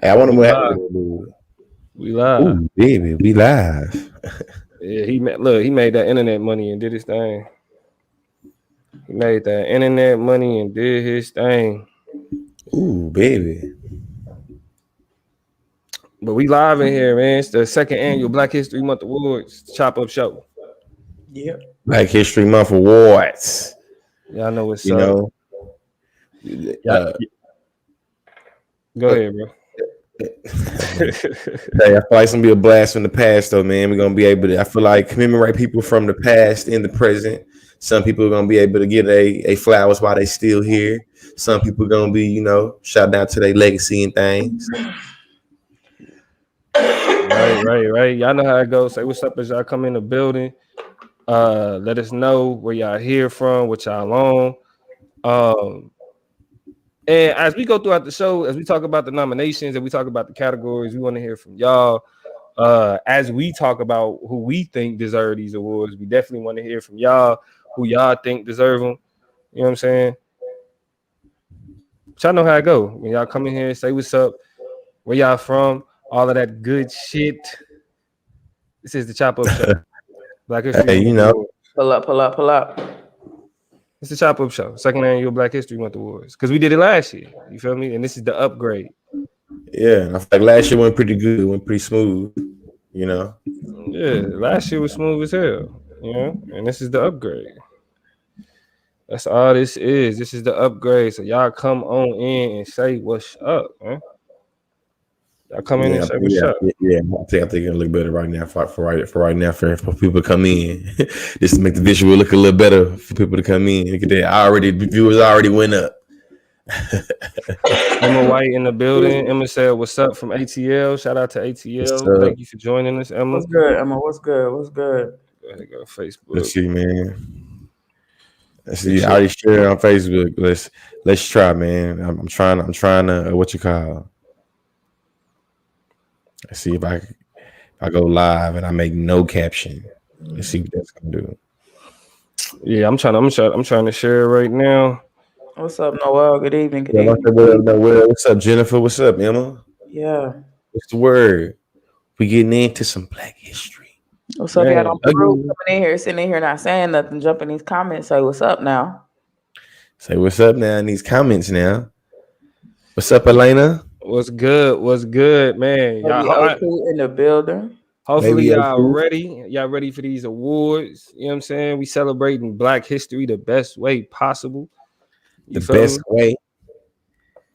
Hey, I wonder We what happened live. to that dude. We live. Ooh, baby, we live. Yeah, he made that internet money and did his thing. He made that internet money and did his thing. Ooh, baby. But we live in here, man. It's the second annual Black History Month Awards Chop Up Show. Yep. Black History Month awards. Y'all know what's You up. know, Yeah. uh, Go ahead, bro. hey, I feel like it's gonna be a blast from the past, though, man. We're gonna be able to. I feel like commemorate people from the past in the present. Some people are gonna be able to get a flowers while they still here. Some people are gonna be, shout out to their legacy and things. Right. Y'all know how it goes. Say what's up as y'all come in the building. Let us know where y'all here from, what y'all on. And as we go throughout the show, as we talk about the nominations and we talk about the categories, we want to hear from y'all. As we talk about who we think deserve these awards, we definitely want to hear from y'all who y'all think deserve them. You know what I'm saying? But y'all know how it go. When y'all come in here, say what's up, where y'all from, all of that good shit. This is the Chop Up Show. Black History Hey, Month Awards. Pull up. It's the Chop Up Show, second annual Black History Month Awards. Because we did it last year. You feel me? And this is the upgrade. yeah, I feel like last year went pretty good, went pretty smooth. You know, Yeah, last year was smooth as hell. You know, and this is the upgrade. That's all this is. This is the upgrade. So y'all come on in and say what's up, man. Y'all come in and say what's up. yeah. I think it'll look better right now for right now for people to come in, just to make the visual look a little better for people to come in. Look at that. Viewers already went up. Emma White in the building. Emma said, "What's up from ATL?" Shout out to ATL. Thank you for joining us, Emma. What's good, Emma? What's good? Go ahead, go to Facebook. Let's see, man. Let's see. I already shared it on Facebook. Let's try, man. I'm trying to what you call. Let's see if I go live and I make no caption. Let's see what that's gonna do. Yeah, I'm trying to share it right now. What's up, Noel? Good evening. Good Yeah, evening. what's up, Jennifer? What's up, Emma? Yeah. What's the word? We getting into some Black history. What's up, y'all? Man, Don't be rude coming in here, sitting in here, not saying nothing. Jump in these comments. Say what's up now. Say what's up now in these comments now. What's up, Elena? what's good? What's good, man? Baby O2 in the building. Hopefully Baby y'all O2. ready. Y'all ready for these awards? You know what I'm saying? We celebrating Black history the best way possible. You The feel best me? way.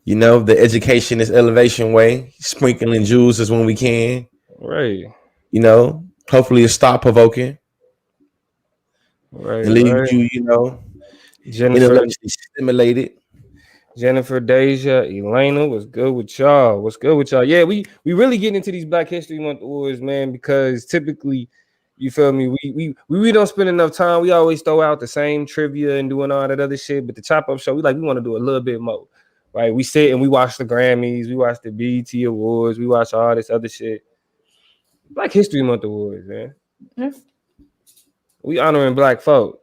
You know, the education is elevation way. Sprinkling jewels is when we can. Right. You know, hopefully it's thought provoking and leave Right. you, Jennifer, intellectually stimulated. Deja, Elena, what's good with y'all? What's good with y'all? Yeah, we really getting into these Black History Month awards, man, because typically, you feel me, we really don't spend enough time. We always throw out the same trivia and doing all that other shit, but the Chop Up Show, we want to do a little bit more. Right? We sit and we watch the Grammys, we watch the BET Awards, we watch all this other shit. Black History Month awards, man. Yeah. We honoring Black folk.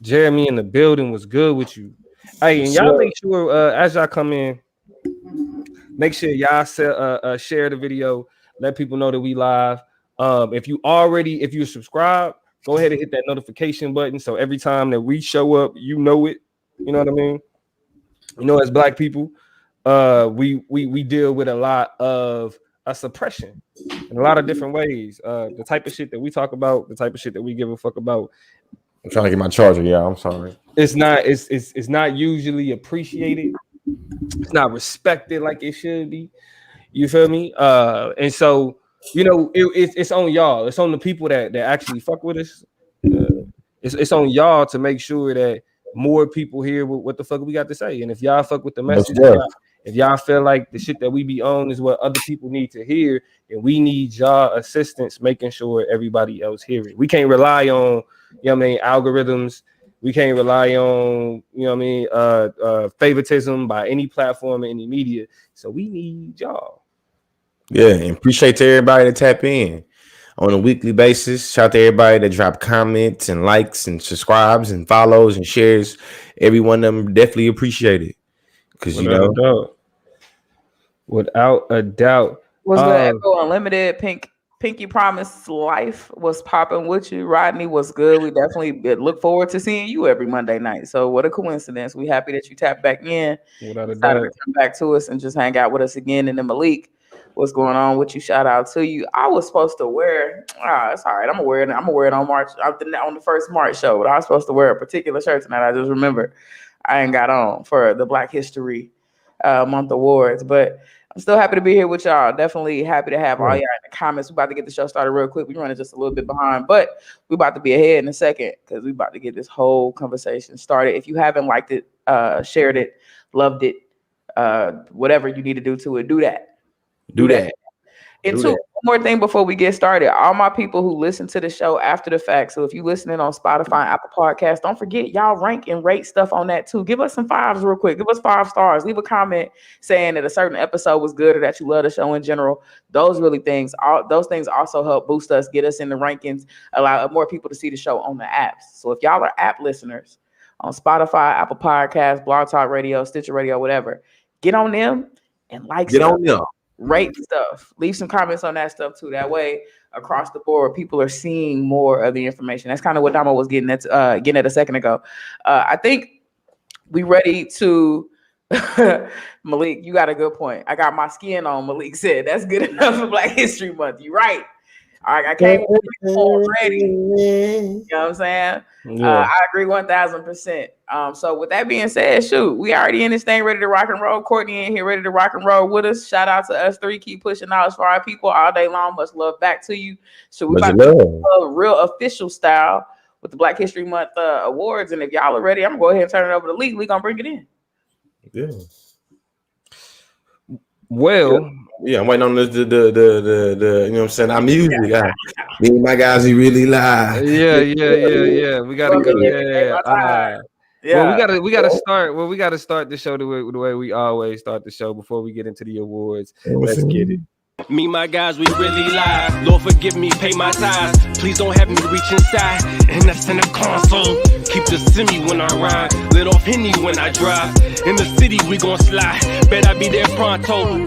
Jeremy in the building was good with you. Hey, and y'all make sure as y'all come in, make sure y'all share the video. Let people know that we live. If you're subscribed, go ahead and hit that notification button. So every time that we show up, you know it. You know what I mean? You know, as Black people, we deal with a lot of suppression in a lot of different ways. The type of shit that we talk about, the type of shit that we give a fuck about. I'm trying to get my charger. Yeah, I'm sorry. It's not usually appreciated. It's not respected like it should be. You feel me? And so it's on y'all. It's on the people that actually fuck with us. It's on y'all to make sure that more people hear what the fuck we got to say. And if y'all fuck with the message, if y'all feel like the shit that we be on is what other people need to hear, and we need y'all assistance making sure everybody else hear it. We can't rely on, algorithms. We can't rely on, favoritism by any platform or any media. So we need y'all. Yeah, and appreciate to everybody that tap in on a weekly basis. Shout out to everybody that drop comments and likes and subscribes and follows and shares. Every one of them definitely appreciate it. Because, Without a doubt. Was good. Echo Unlimited, Pinky Promise Life was popping with you. Rodney was good. We definitely look forward to seeing you every Monday night. So what a coincidence. We happy that you tapped back in. Without a Decided doubt. to come back to us and just hang out with us again. And then Malik, what's going on with you? Shout out to you. I was supposed to wear. It's all right. I'm gonna wear it. I'm gonna wear it on the first March show. But I was supposed to wear a particular shirt tonight. I just remember I ain't got on for the Black History Month awards, but I'm still happy to be here with y'all. Definitely happy to have all y'all in the comments. We're about to get the show started real quick. We're running just a little bit behind, but we're about to be ahead in a second because we're about to get this whole conversation started. If you haven't liked it, shared it, loved it, whatever you need to do to it, do that. Do that. And one more thing before we get started, all my people who listen to the show after the fact. So if you're listening on Spotify, Apple Podcasts, don't forget y'all rank and rate stuff on that too. Give us some 5s real quick. Give us 5 stars. Leave a comment saying that a certain episode was good or that you love the show in general. Those things also help boost us, get us in the rankings, allow more people to see the show on the apps. So if y'all are app listeners on Spotify, Apple Podcasts, Blog Talk Radio, Stitcher Radio, whatever, get on them and get on them. Rate stuff, leave some comments on that stuff too. That way, across the board, people are seeing more of the information. That's kind of what Damo was getting at a second ago. I think we ready to Malik. You got a good point. I got my skin on. Malik said that's good enough for Black History Month. You're right. All right, I came already. You know what I'm saying? Yeah. I agree 1,000%. So with that being said, shoot, we already in this thing ready to rock and roll. Courtney in here ready to rock and roll with us. Shout out to us 3. Keep pushing knowledge for our people all day long. Much love back to you. So we about to do a real official style with the Black History Month awards. And if y'all are ready, I'm gonna go ahead and turn it over to Lee. Lee gonna bring it in. Yeah. Well, yeah, I'm waiting on the you know what I'm saying, our music. Me and my guys, we really lie. Yeah. We gotta go. Well, we gotta start. Well, we gotta start the show the way we always start the show before we get into the awards. Let's get it. Me, my guys, we really lie. Lord, forgive me, pay my tithes. Please don't have me reach inside. And that's in the console. Keep the semi when I ride. Lit off Henny when I drive. In the city, we gon' slide. Bet I be there pronto.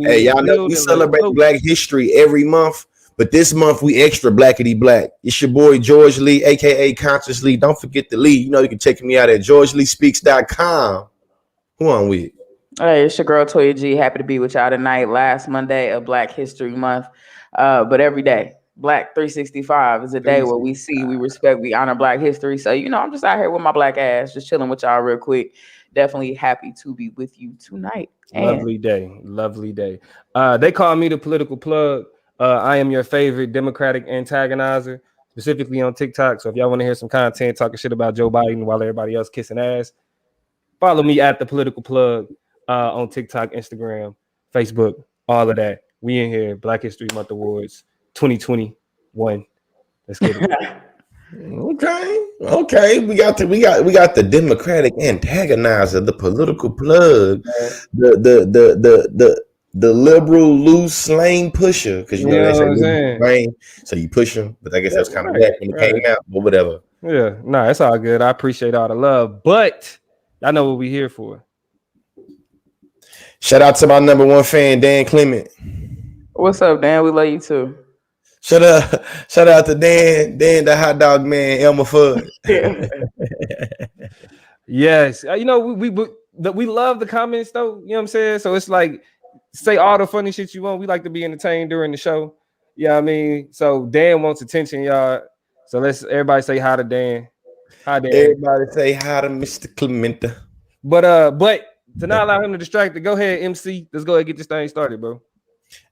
Hey, y'all know we celebrate Black History every month, but this month we extra blackity black. It's your boy George Lee, aka Conscious Lee. Don't forget the Lee. You know you can check me out at georgeleespeaks.com. Who on with? Hey, it's your girl Toya G. Happy to be with y'all tonight. Last Monday of Black History Month, but every day, Black 365 is a day where we see, we respect, we honor Black history. So I'm just out here with my black ass, just chilling with y'all real quick. Definitely happy to be with you tonight. Lovely day. They call me the political plug. I am your favorite Democratic antagonizer, specifically on TikTok. So if y'all want to hear some content talking shit about Joe Biden while everybody else kissing ass, follow me at the political plug on TikTok, Instagram, Facebook, all of that. We in here, Black History Month Awards 2021. Let's get it. Okay. We got the Democratic antagonizer, the political plug, the liberal loose lane pusher, because they say lane, so you push them. But I guess that's kind of bad when it came out, but whatever. Yeah, it's all good. I appreciate all the love, but I know what we here for. Shout out to my number 1 fan, Dan Clement. What's up, Dan? We love you too. Shout out to Dan, the hot dog man, Elmer Fudd. Yes, we love the comments though. You know what I'm saying? So it's like, say all the funny shit you want. We like to be entertained during the show. You know what I mean? So Dan wants attention, y'all. So let's everybody say hi to Dan. Hi, Dan. Everybody say hi to Mr. Clement. But to not allow him to distract, go ahead, MC. Let's go ahead and get this thing started, bro.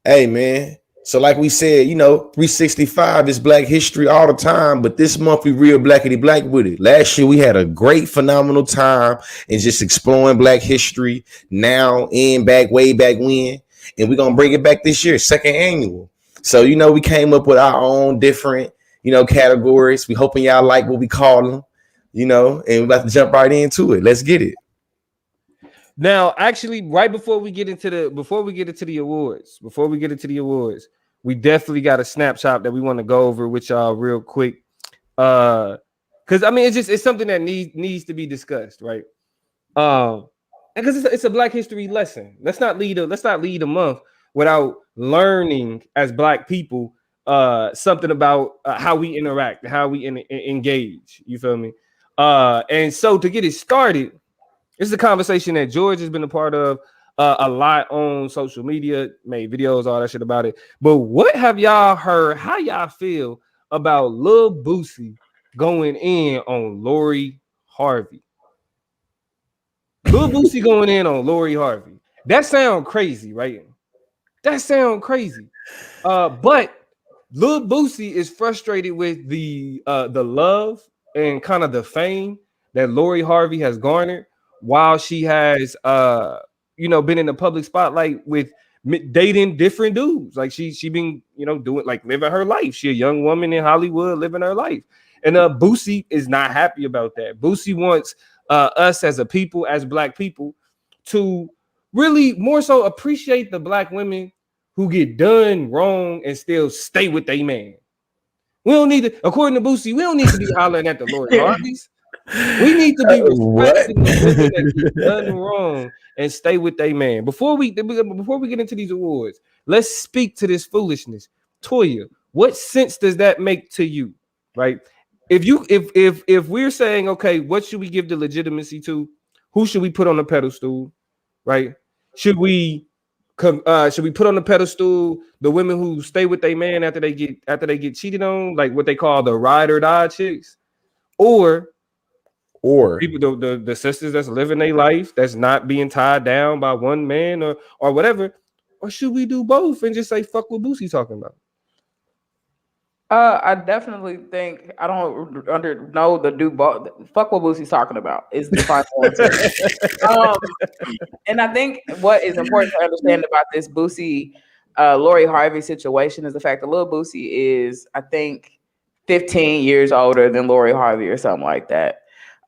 Hey, man. So like we said, 365 is Black History all the time, but this month we real blackity black with it. Last year we had a great, phenomenal time in just exploring Black history now and way back when, and we're going to bring it back this year, 2nd annual. So, we came up with our own different, categories. We hoping y'all like what we call them, and we're about to jump right into it. Let's get it. Now, actually, right before we get into the awards, we definitely got a snapshot that we want to go over with y'all real quick. Because it's something that needs to be discussed, right? because it's a Black History lesson. Let's not lead a month without learning as Black people something about how we interact, how we engage. You feel me? And so to get it started, this is a conversation that George has been a part of a lot on social media, made videos, all that shit about it. But what have y'all heard? How y'all feel about Lil Boosie going in on Lori Harvey? Lil Boosie going in on Lori Harvey. That sound crazy, right? That sound crazy. But Lil Boosie is frustrated with the love and kind of the fame that Lori Harvey has garnered while she has been in the public spotlight with dating different dudes. Like she been doing like living her life. She a young woman in Hollywood living her life. And Boosie is not happy about that. Boosie wants us as a people, as Black people, to really more so appreciate the Black women who get done wrong and still stay with their man. We don't need to, according to Boosie, we don't need to be hollering at the Lori Harveys. We need to be respecting the women that get done wrong and stay with their man. Before we get into these awards, let's speak to this foolishness. Toya, what sense does that make to you? Right? If we're saying, okay, what should we give the legitimacy to? Who should we put on the pedestal? Right? Should we put on the pedestal the women who stay with their man after they get cheated on, like what they call the ride or die chicks, or people, the sisters that's living their life, that's not being tied down by one man or whatever? Or should we do both and just say fuck what Boosie's talking about? I definitely think I don't know the do both. Fuck what Boosie's talking about is the final answer. And I think what is important to understand about this Boosie, Lori Harvey situation is the fact that Lil Boosie is, I think, 15 years older than Lori Harvey or something like that.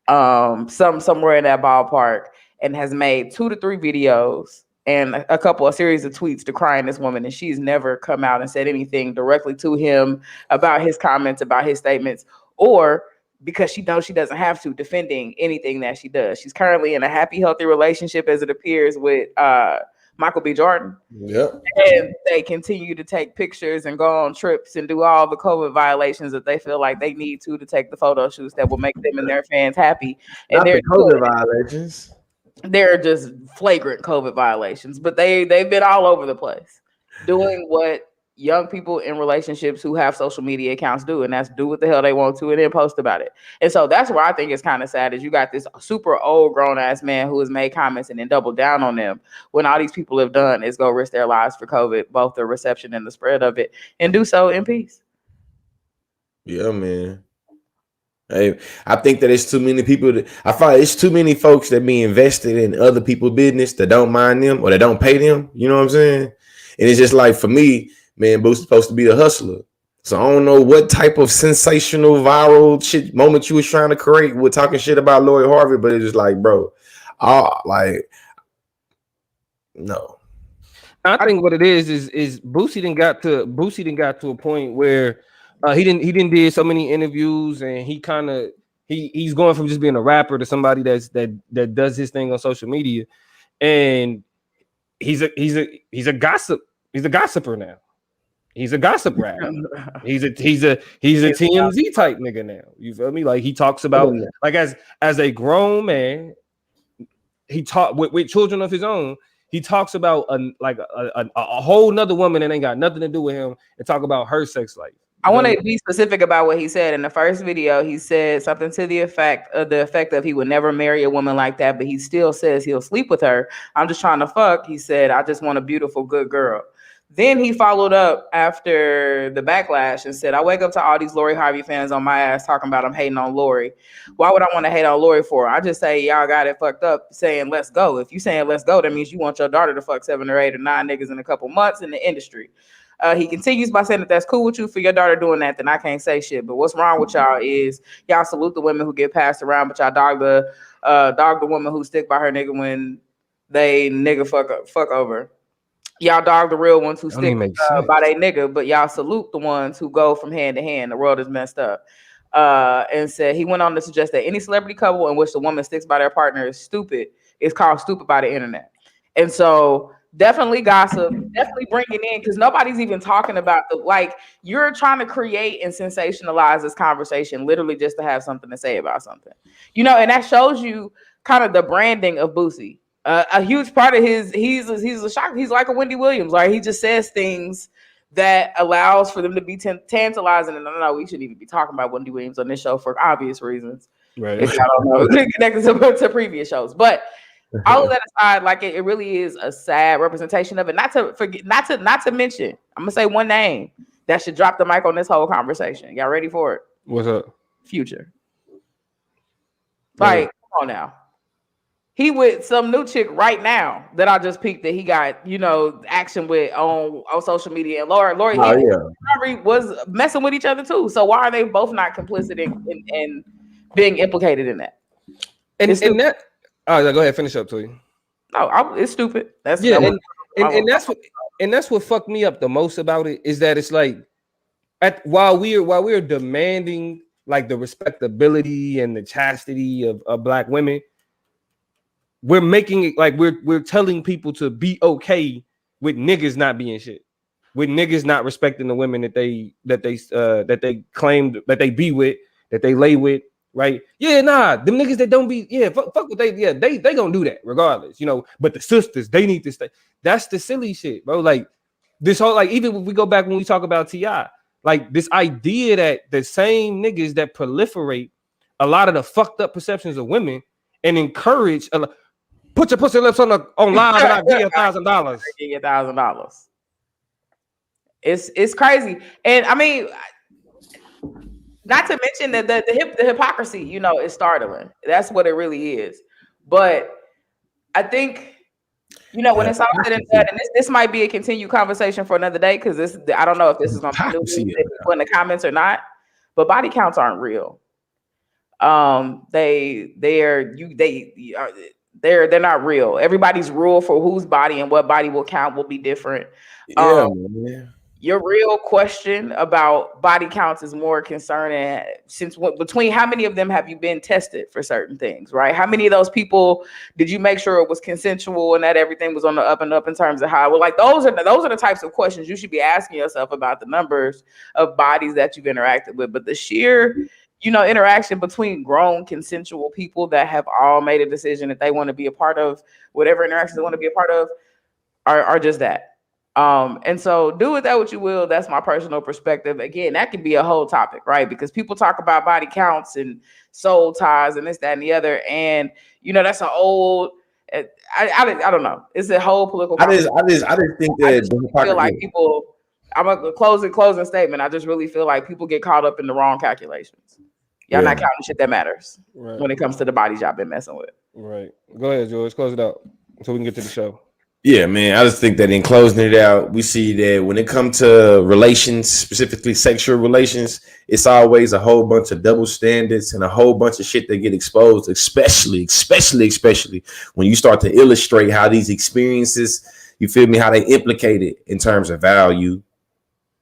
Somewhere in that ballpark, and has made 2 to 3 videos and a series of tweets decrying this woman, and she's never come out and said anything directly to him about his comments, about his statements, or because she knows she doesn't have to, defending anything that she does. She's currently in a happy, healthy relationship, as it appears, with Michael B. Jordan. Yep. And they continue to take pictures and go on trips and do all the COVID violations that they feel like they need to take the photo shoots that will make them and their fans happy. And not they're the COVID violations. They're just flagrant COVID violations, but they've been all over the place doing what young people in relationships who have social media accounts do, and that's do what the hell they want to and then post about it. And so that's where I think it's kind of sad is you got this super old grown ass man who has made comments and then doubled down on them when all these people have done is go risk their lives for COVID, both the reception and the spread of it, and do so in peace. Yeah, man. Hey, I think that it's too many people. I find it's too many folks that be invested in other people's business that don't mind them or that don't pay them. You know what I'm saying? And it's just like, for me, man, Boosie's supposed to be a hustler. So I don't know what type of sensational viral shit moment you was trying to create with talking shit about Lori Harvey, but it's just like, bro, no. I think what it is Boosie done got to a point where he didn't did so many interviews, and he's going from just being a rapper to somebody that does his thing on social media, and he's a gossiper now. He's a gossip rapper. He's a TMZ type nigga now. You feel me? Like he talks about like as a grown man, he talk with children of his own. He talks about a whole nother woman that ain't got nothing to do with him and talk about her sex life. I want to be specific about what he said. In the first video, he said something to the effect of he would never marry a woman like that, but he still says he'll sleep with her. I'm just trying to fuck. He said, I just want a beautiful, good girl. Then he followed up after the backlash and said, I wake up to all these Lori Harvey fans on my ass talking about I'm hating on Lori. Why would I want to hate on Lori for? I just say y'all got it fucked up saying let's go. If you saying let's go, that means you want your daughter to fuck 7 or 8 or 9 niggas in a couple months in the industry. He continues by saying that that's cool with you for your daughter doing that, then I can't say shit. But what's wrong with y'all is y'all salute the women who get passed around, but y'all dog the woman who stick by her nigga when they nigga fuck over. Y'all dog the real ones who stick by they nigga, but y'all salute the ones who go from hand to hand. The world is messed up. And said he went on to suggest that any celebrity couple in which the woman sticks by their partner is stupid. is called stupid by the internet. And so definitely gossip, definitely bring it in, because nobody's even talking about you're trying to create and sensationalize this conversation literally just to have something to say about something, and that shows you kind of the branding of Boosie. A huge part of he's a shock. He's like a Wendy Williams, right? He just says things that allows for them to be tantalizing. And no, we shouldn't even be talking about Wendy Williams on this show for obvious reasons. Right. If y'all don't know, connected to previous shows. But all of that aside, it really is a sad representation of it. Not to mention, I'm gonna say one name that should drop the mic on this whole conversation. Y'all ready for it? What's up? Future. Come on now. He with some new chick right now that I just peeked that he got, action with on social media. And Lori was messing with each other too. So why are they both not complicit in being implicated in that? And that, go ahead, finish up, Toy. No, it's stupid. That's what fucked me up the most about it is that it's while we're demanding the respectability and the chastity of Black women, we're making it we're telling people to be okay with niggas not being shit, with niggas not respecting the women that they claim that they be with, that they lay with, right? Yeah, nah, them niggas that don't be, fuck what they gonna do that regardless, But the sisters, they need to stay. That's the silly shit, bro. This whole even if we go back when we talk about T.I., this idea that the same niggas that proliferate a lot of the fucked up perceptions of women and encourage put your pussy lips on live and I'll give you $1,000. Give you $1,000. It's crazy. And I mean, not to mention that the hypocrisy, is startling. That's what it really is. But I think, when it's all said and done, and this might be a continued conversation for another day, because I don't know if this is going to be people in the comments or not, but body counts aren't real. They're not real. Everybody's rule for whose body and what body will count will be different. Your real question about body counts is more concerning between how many of them have you been tested for certain things, right? How many of those people did you make sure it was consensual and that everything was on the up and up in terms of how? Well, those are the types of questions you should be asking yourself about the numbers of bodies that you've interacted with. But the sheer interaction between grown consensual people that have all made a decision that they want to be a part of whatever interactions they want to be a part of are just that. And so do with that what you will. That's my personal perspective. Again, that can be a whole topic, right? Because people talk about body counts and soul ties and this, that, and the other. And that's an old, I don't know. It's a whole political. I just think that I feel like people, I'm a closing statement. I just really feel like people get caught up in the wrong calculations. Y'all not counting shit that matters when it comes to the bodies y'all been messing with. Right. Go ahead, George. Close it out so we can get to the show. Yeah, man. I just think that in closing it out, we see that when it comes to relations, specifically sexual relations, it's always a whole bunch of double standards and a whole bunch of shit that get exposed, especially when you start to illustrate how these experiences, you feel me, how they implicate it in terms of value,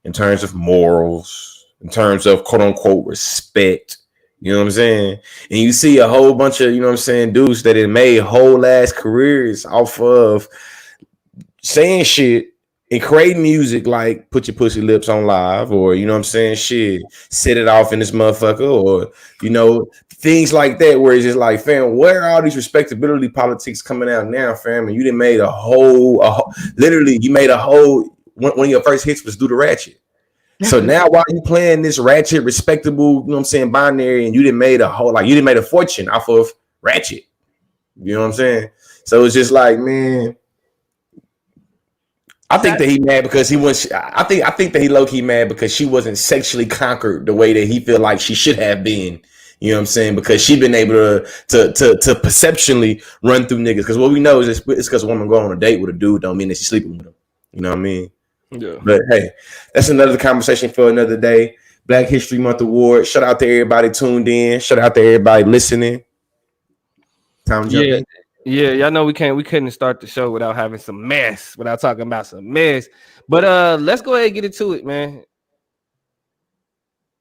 in terms of morals, in terms of quote unquote respect. You know what I'm saying? And you see a whole bunch of, dudes that had made whole ass careers off of saying shit and creating music like put your pussy lips on live, or shit, set it off in this motherfucker, or things like that, where it's just like, fam, where are all these respectability politics coming out now, fam? And you done made literally you made a whole one of your first hits was Do the Ratchet. So now while you playing this ratchet, respectable, binary, and you done made a fortune off of Ratchet. You know what I'm saying? So it's just like, man, I think that he mad because he was. I think that he low key mad because she wasn't sexually conquered the way that he feel like she should have been. You know what I'm saying? Because she been able to perceptionally run through niggas. Because what we know is it's because a woman go on a date with a dude don't mean that she's sleeping with him. You know what I mean? Yeah. But hey, that's another conversation for another day. Black History Month Award. Shout out to everybody tuned in. Shout out to everybody listening. Time to jump in. Yeah, y'all know we couldn't start the show without having some mess, without talking about some mess. But let's go ahead and get into it, man.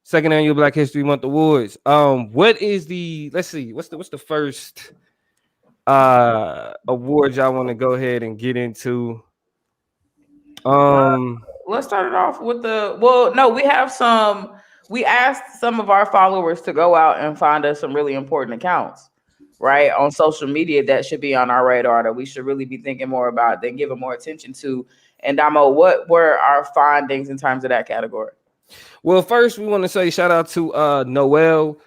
Second annual Black History Month Awards. What is the, let's see, what's the first awards y'all want to go ahead and get into? Let's start it off with we asked some of our followers to go out and find us some really important accounts, right, on social media that should be on our radar, that we should really be thinking more about, then giving more attention to. And Damo, what were our findings in terms of that category? Well, first we want to say shout out to Noel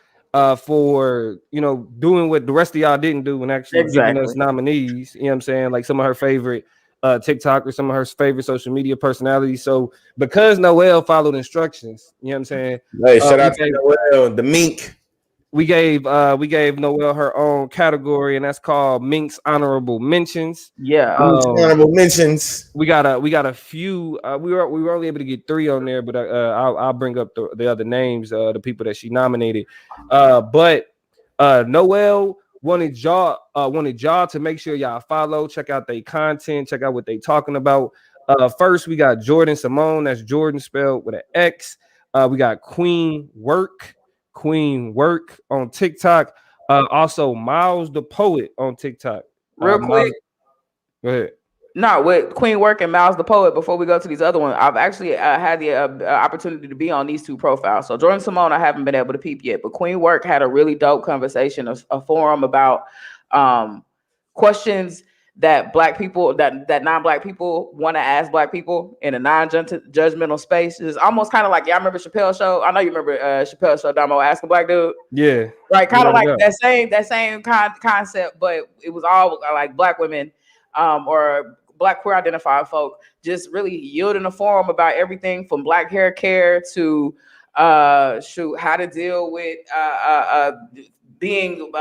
for doing what the rest of y'all didn't do and actually giving us nominees. You know what I'm saying? Like some of her favorite TikTokers, some of her favorite social media personalities. So because Noel followed instructions, you know what I'm saying? Hey, shout out to Noel, the mink. We gave Noel her own category, and that's called Mink's Honorable Mentions. Yeah, honorable mentions. We got a few. We were only able to get 3 on there, but I'll bring up the other names, the people that she nominated. But Noel wanted y'all to make sure y'all follow, check out their content, check out what they talking about. First, we got Jordan Simone. That's Jordan spelled with an X. We got Queen Work on TikTok. Also Miles the Poet on TikTok. Real quick. Go ahead. No, with Queen Work and Miles the Poet, before we go to these other ones, I've actually had the opportunity to be on these 2 profiles. So Jordan Simone, I haven't been able to peep yet, but Queen Work had a really dope conversation, a forum about questions that Black people, that non-Black people want to ask Black people in a non-judgmental space. It's almost kind of like, y'all remember Chappelle's show? I know you remember Chappelle's show, Damo, Ask a Black Dude. Yeah. Right, kind of like that same concept, but it was all like Black women or Black queer identified folk just really yielding a forum about everything from Black hair care to how to deal with being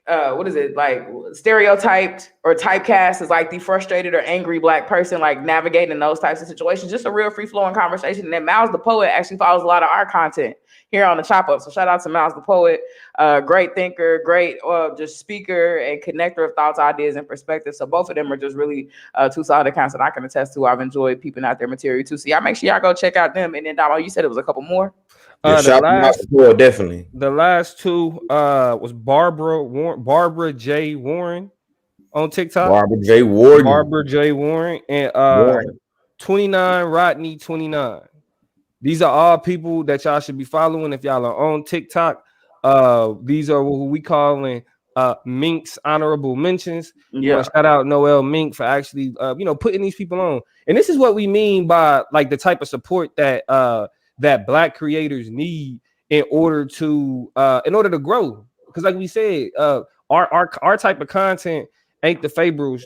what is it, like stereotyped or typecast as like the frustrated or angry Black person, like navigating those types of situations. Just a real free flowing conversation. And then Miles the Poet actually follows a lot of our content here on the Chop Up. So shout out to Miles the Poet, great thinker, great just speaker and connector of thoughts, ideas, and perspectives. So both of them are just really 2 solid accounts that I can attest to. I've enjoyed peeping out their material too. So y'all make sure y'all go check out them. And then Damo, you said it was a couple more. Definitely. The last 2 was Barbara J. Warren on TikTok. Barbara J. Warren and 29 Rodney 29. These are all people that y'all should be following if y'all are on TikTok. These are what we calling Mink's honorable mentions. Yeah, shout out Noel Mink for actually putting these people on. And this is what we mean by like the type of support that that Black creators need in order to grow. Because like we said, our type of content ain't the favorable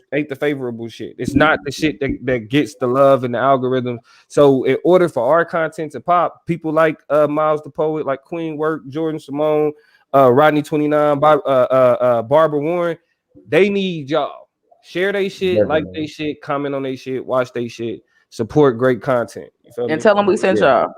shit. It's not the shit that gets the love and the algorithm. So in order for our content to pop, people like Miles the Poet, like Queen Work, Jordan Simone, Rodney 29, Barbara Warren, they need y'all. Share they shit, like they shit, comment on they shit, watch they shit, support great content. You feel me? And tell them we sent y'all.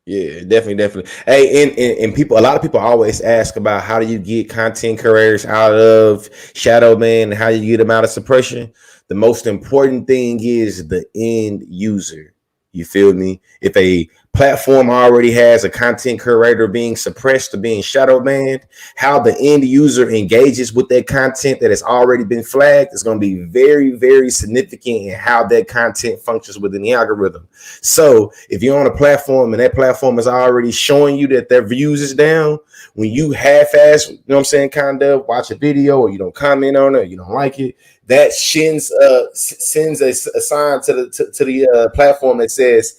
Yeah, definitely. Hey, and people, a lot of people always ask about how do you get content creators out of shadow ban and how you get them out of suppression. The most important thing is the end user. You feel me? If a platform already has a content creator being suppressed or being shadow banned, how the end user engages with that content that has already been flagged is going to be very, very significant in how that content functions within the algorithm. So if you're on a platform and that platform is already showing you that their views is down, when you half-ass, you know what I'm saying, kind of watch a video or you don't comment on it, or you don't like it, that sends a sign to the platform that says,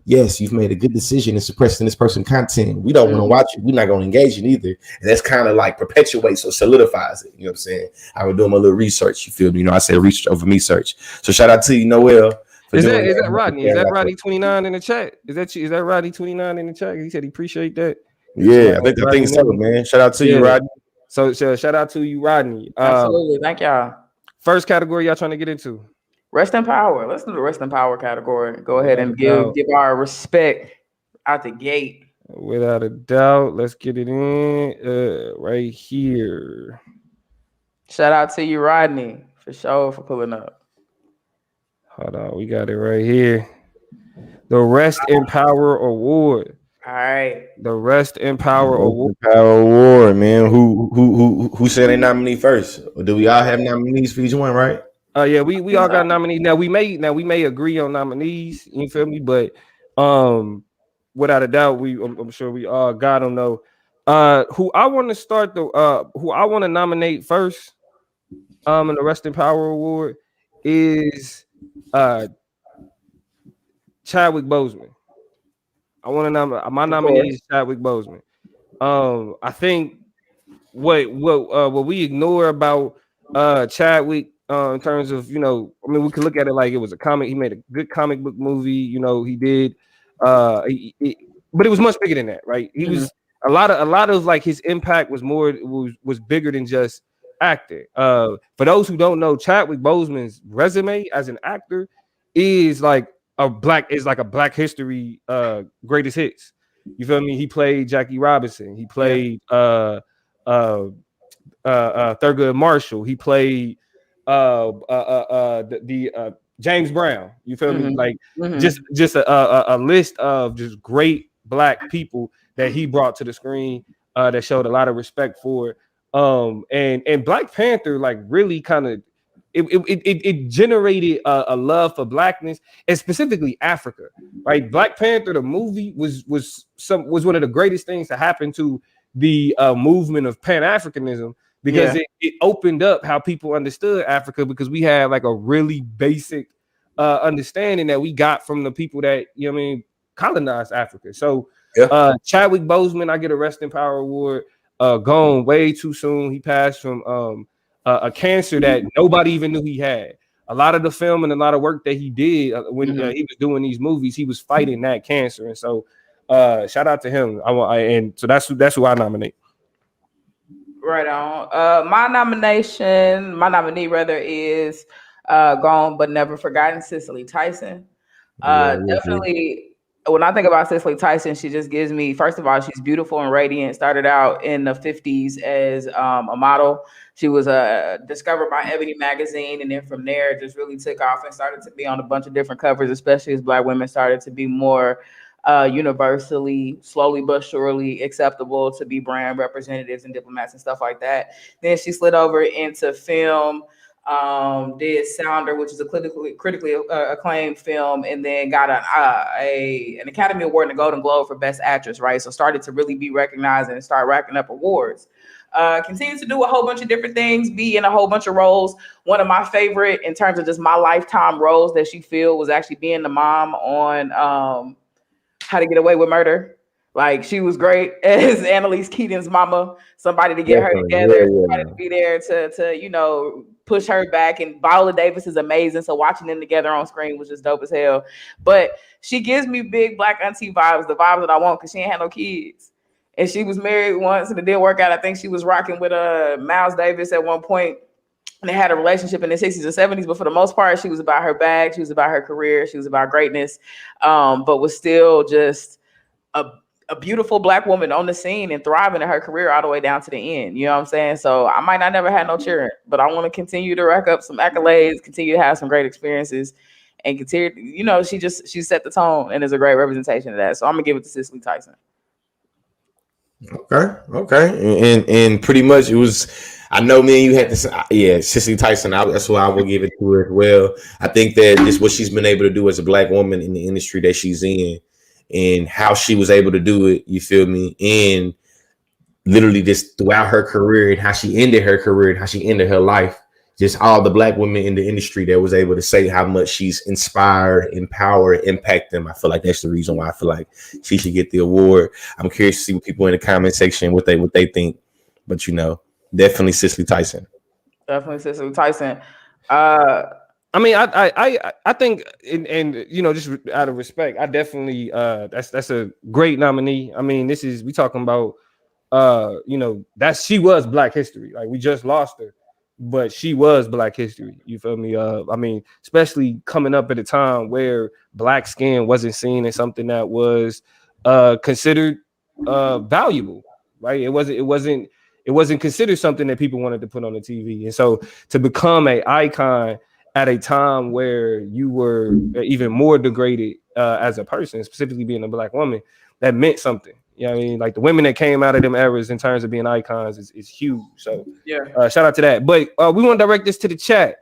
yes, you've made a good decision in suppressing this person's content. We don't want to watch it. We're not going to engage it either. And that's kind of like perpetuates or solidifies it. You know what I'm saying? I was doing my little research. You feel me? You know, I said research over me search. So shout out to you, Noel. Is that Rodney? Is that Rodney 29 in the chat? Is that Rodney 29 in the chat? He said he appreciate that. Yeah, I think so, man. Shout out to you, Rodney. So shout out to you, Rodney. Absolutely. Thank y'all. First category y'all trying to get into? Rest in power. Let's do the rest in power category. Go ahead and give our respect out the gate. Without a doubt. Let's get it in right here. Shout out to you, Rodney, for sure, for pulling up. Hold on, we got it right here. The Rest in Power Award. All right. The Rest in Power Award. Power Award, man. Who said they nominee first? Or do we all have nominees for each one, right? Yeah, we all got nominees. Now we may agree on nominees, you feel me? But without a doubt, I'm sure we all got them though. Who I want to nominate first in the Rest in Power Award is Chadwick Boseman. I want to nominate my nominee is Chadwick Boseman. I think what we ignore about Chadwick in terms of, you know, I mean, we could look at it like it was a comic. He made a good comic book movie, you know, he did. But it was much bigger than that, right? He was a lot of like his impact was bigger than just acting. For those who don't know, Chadwick Boseman's resume as an actor is like a black history greatest hits. You feel me? He played Jackie Robinson. He played Thurgood Marshall. He played the James Brown. You feel me? Like just a list of just great black people that he brought to the screen that showed a lot of respect for. And Black Panther like really kind of it generated a love for blackness and specifically Africa, right? Black Panther, the movie, was one of the greatest things to happen to the movement of Pan-Africanism because it opened up how people understood Africa, because we had like a really basic understanding that we got from the people that, you know what I mean, colonized Africa. So Chadwick Boseman, I get a Rest in Power Award. Gone way too soon. He passed from a cancer that nobody even knew he had. A lot of the film and a lot of work that he did when he was doing these movies, he was fighting that cancer. And so shout out to him. And so that's who I nominate. Right on. My nominee is Gone But Never Forgotten, Cicely Tyson. Definitely. When I think about Cicely Tyson, she just gives me, first of all, she's beautiful and radiant. Started out in the 50s as a model. She was discovered by Ebony magazine, and then from there just really took off and started to be on a bunch of different covers, especially as Black women started to be more universally, slowly but surely acceptable to be brand representatives and diplomats and stuff like that. Then she slid over into film. Did Sounder, which is a critically acclaimed film, and then got an Academy Award and a Golden Globe for Best Actress, right? So started to really be recognized and start racking up awards. Continued to do a whole bunch of different things, be in a whole bunch of roles. One of my favorite in terms of just my lifetime roles that she filled was actually being the mom on How to Get Away with Murder. Like, she was great as Annalise Keaton's mama, somebody to get her together, somebody to be there to you know, push her back. And Viola Davis is amazing, so watching them together on screen was just dope as hell. But she gives me big Black auntie vibes, the vibes that I want, because she ain't had no kids. And she was married once and it didn't work out. I think she was rocking with Miles Davis at one point. And they had a relationship in the 60s and 70s, but for the most part, she was about her bag, she was about her career, she was about greatness, but was still just a beautiful Black woman on the scene and thriving in her career all the way down to the end. You know what I'm saying? So I might not never have no children, but I want to continue to rack up some accolades, continue to have some great experiences, and continue, you know, she set the tone and is a great representation of that. So I'm gonna give it to Cicely Tyson. Okay. And pretty much it was, I know, man, you had to, Cicely Tyson, that's why I will give it to her as well. I think that just what she's been able to do as a Black woman in the industry that she's in, and how she was able to do it, you feel me? And literally just throughout her career and how she ended her career and how she ended her life, just all the Black women in the industry that was able to say how much she's inspired, empowered, impact them. I feel like that's the reason why I feel like she should get the award. I'm curious to see what people in the comment section, what they think, but you know, definitely Cicely Tyson. Definitely Cicely Tyson. I mean, I think, and you know, just out of respect, I definitely that's a great nominee. I mean, we talking about you know, she was Black history. Like, we just lost her, but she was Black history. You feel me? I mean, especially coming up at a time where Black skin wasn't seen as something that was considered valuable, right? It wasn't considered something that people wanted to put on the TV, and so to become an icon at a time where you were even more degraded as a person, specifically being a Black woman, that meant something. You know what I mean? Like the women that came out of them eras in terms of being icons is huge. So shout out to that. But we want to direct this to the chat.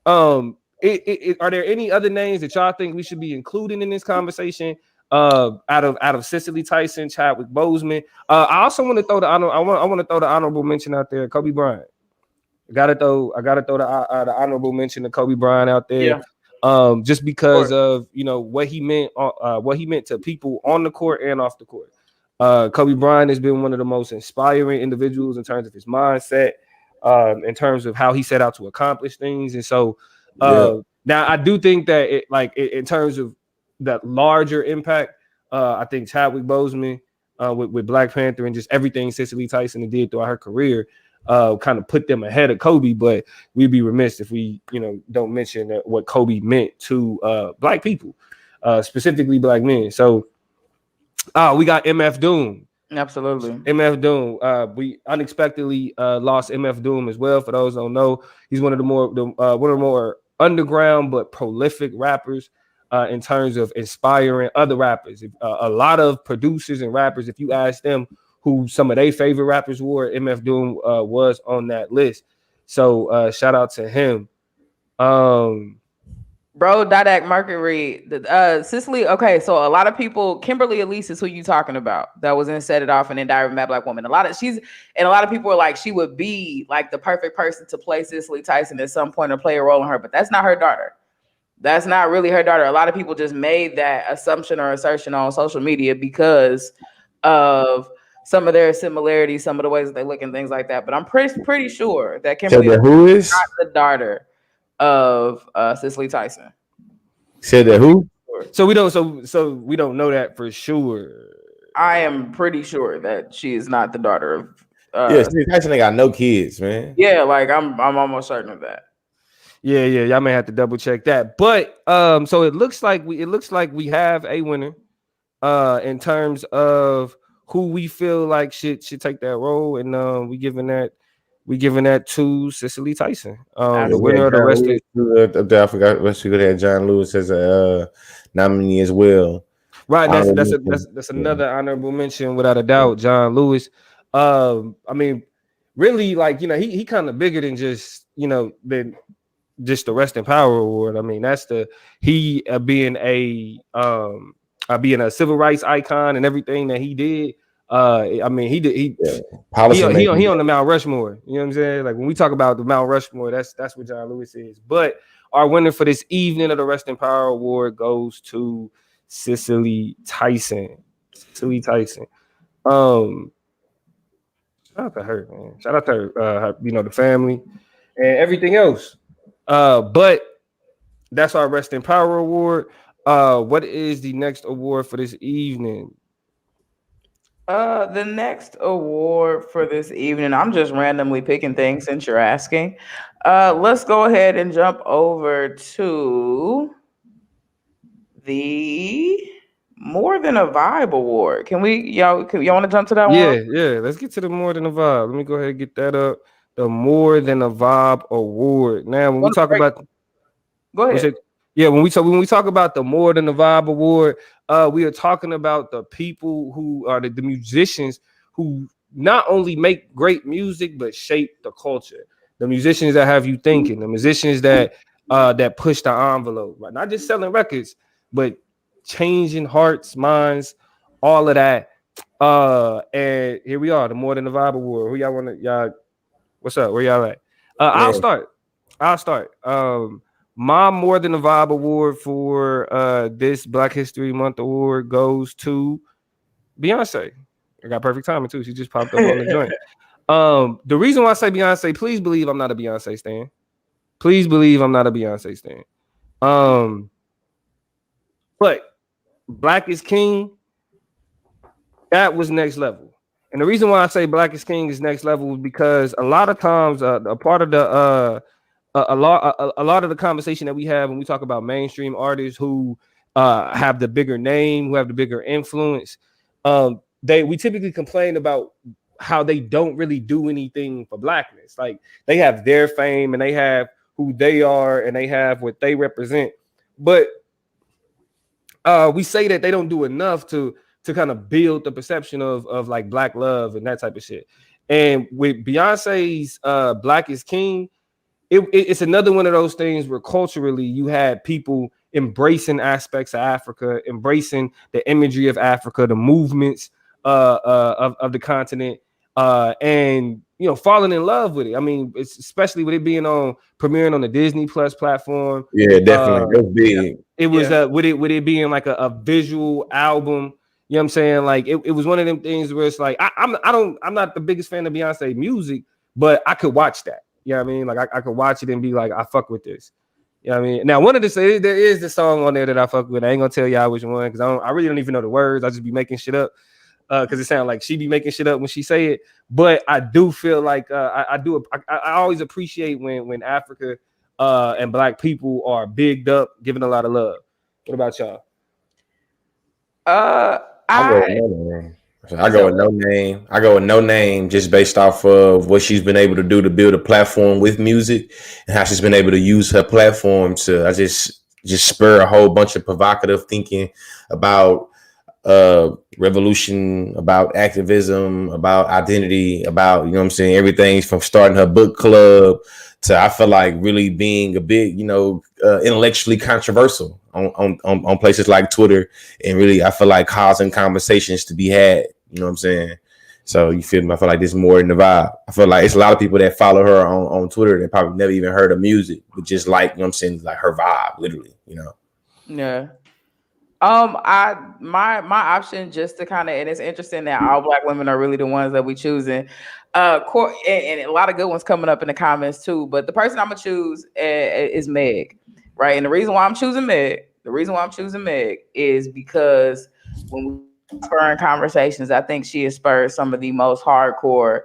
Are there any other names that y'all think we should be including in this conversation? Out of Sicily Tyson, Chadwick Boseman. I also want to throw I want to throw the honorable mention out there, Kobe Bryant. I gotta throw the honorable mention to Kobe Bryant out there. Just because of what he meant to people on the court and off the court. Kobe Bryant has been one of the most inspiring individuals in terms of his mindset, in terms of how he set out to accomplish things. And so now I do think that in terms of that larger impact, I think Chadwick Boseman with Black Panther and just everything Sicily Tyson did throughout her career kind of put them ahead of Kobe. But we'd be remiss if we don't mention what Kobe meant to Black people, specifically Black men. So we got MF Doom. Absolutely. MF Doom. We unexpectedly lost MF Doom as well. For those who don't know, he's one of the more underground but prolific rappers in terms of inspiring other rappers. A lot of producers and rappers, if you ask them who some of their favorite rappers were, MF Doom was on that list. So shout out to him. Bro, Didac Mercury, Sicily. Okay, so a lot of people, Kimberly Elise is who you talking about. That was in Set It Off and in Diary of a Mad Black Woman. A lot of people were like, she would be like the perfect person to play Sicily Tyson at some point or play a role in her, but that's not her daughter. That's not really her daughter. A lot of people just made that assumption or assertion on social media because of some of their similarities, some of the ways that they look and things like that. But I'm pretty sure that Kimberly is not the daughter of Sicily Tyson. Said that who? So we don't know that for sure. I am pretty sure that she is not the daughter of Sicily Tyson ain't got no kids, man. Yeah, like I'm almost certain of that. Yeah, y'all may have to double check that. But so it looks like we have a winner in terms of who we feel like should take that role, and we giving that to Sicily Tyson. The winner of the rest of I forgot we could have John Lewis as a nominee as well. Right, that's another honorable mention without a doubt, John Lewis. I mean, really, like he kind of bigger than just than just the Rest in Power Award. I mean, that's being a civil rights icon and everything that he did. I mean, he on the Mount Rushmore. You know what I'm saying? Like when we talk about the Mount Rushmore, that's what John Lewis is. But our winner for this evening of the Rest in Power Award goes to Sicily Tyson. Sicily Tyson. Shout out to her, man. Shout out to her, the family and everything else. But that's our Rest in Power Award. What is the next award for this evening? The next award for this evening, I'm just randomly picking things since you're asking. Let's go ahead and jump over to the More Than a Vibe Award. Y'all want to jump to that one? Yeah. Let's get to the More Than a Vibe. Let me go ahead and get that up. The More Than a Vibe Award. Now, when we talk about, go ahead. When we talk about the More Than a Vibe Award, we are talking about the people who are the musicians who not only make great music but shape the culture. The musicians that have you thinking. The musicians that push the envelope. Right? Not just selling records, but changing hearts, minds, all of that. And here we are, the More Than a Vibe Award. Who y'all want to? What's up? Where y'all at? I'll start. My More Than a Vibe Award for this Black History Month award goes to Beyonce. I got perfect timing too. She just popped up on the joint. The reason why I say Beyonce, please believe I'm not a Beyonce stan. Please believe I'm not a Beyonce stan. But Black is King, that was next level. And the reason why I say Black is King is next level is because a lot of times a part of the a lot of the conversation that we have when we talk about mainstream artists who have the bigger name, who have the bigger influence, we typically complain about how they don't really do anything for Blackness. Like they have their fame and they have who they are and they have what they represent, but we say that they don't do enough to to kind of build the perception of like black love and that type of shit. And with Beyonce's Black is King, it's another one of those things where culturally you had people embracing aspects of Africa, embracing the imagery of Africa, the movements of the continent, and you know, falling in love with it. I mean, it's especially with it being premiering on the Disney Plus platform. Yeah, definitely. It was big. It was with it being like a visual album. You know what I'm saying? Like it was one of them things where it's like I'm not the biggest fan of Beyonce music, but I could watch that. You know what I mean? Like I could watch it and be like, I fuck with this. You know what I mean? Now, one of the there is the song on there that I fuck with. I ain't gonna tell y'all which one because I really don't even know the words. I just be making shit up because it sounds like she be making shit up when she say it. But I do feel like I always appreciate when Africa and Black people are bigged up, given a lot of love. What about y'all? I go with No Name. I go with No Name just based off of what she's been able to do to build a platform with music and how she's been able to use her platform to just spur a whole bunch of provocative thinking about revolution, about activism, about identity, about, you know what I'm saying, everything from starting her book club to, I feel like, really being a big, you know, intellectually controversial on places like Twitter, and really I feel like causing conversations to be had. You know what I'm saying? So you feel me? I feel like there's more in the vibe. I feel like it's a lot of people that follow her on Twitter that probably never even heard of music, but just like, you know what I'm saying, like her vibe, literally, you know. Yeah. My option, just to kind of, and it's interesting that all Black women are really the ones that we choosing. And a lot of good ones coming up in the comments too. But the person I'm gonna choose is Meg, right? And the reason why I'm choosing Meg is because when we spurring conversations, I think she has spurred some of the most hardcore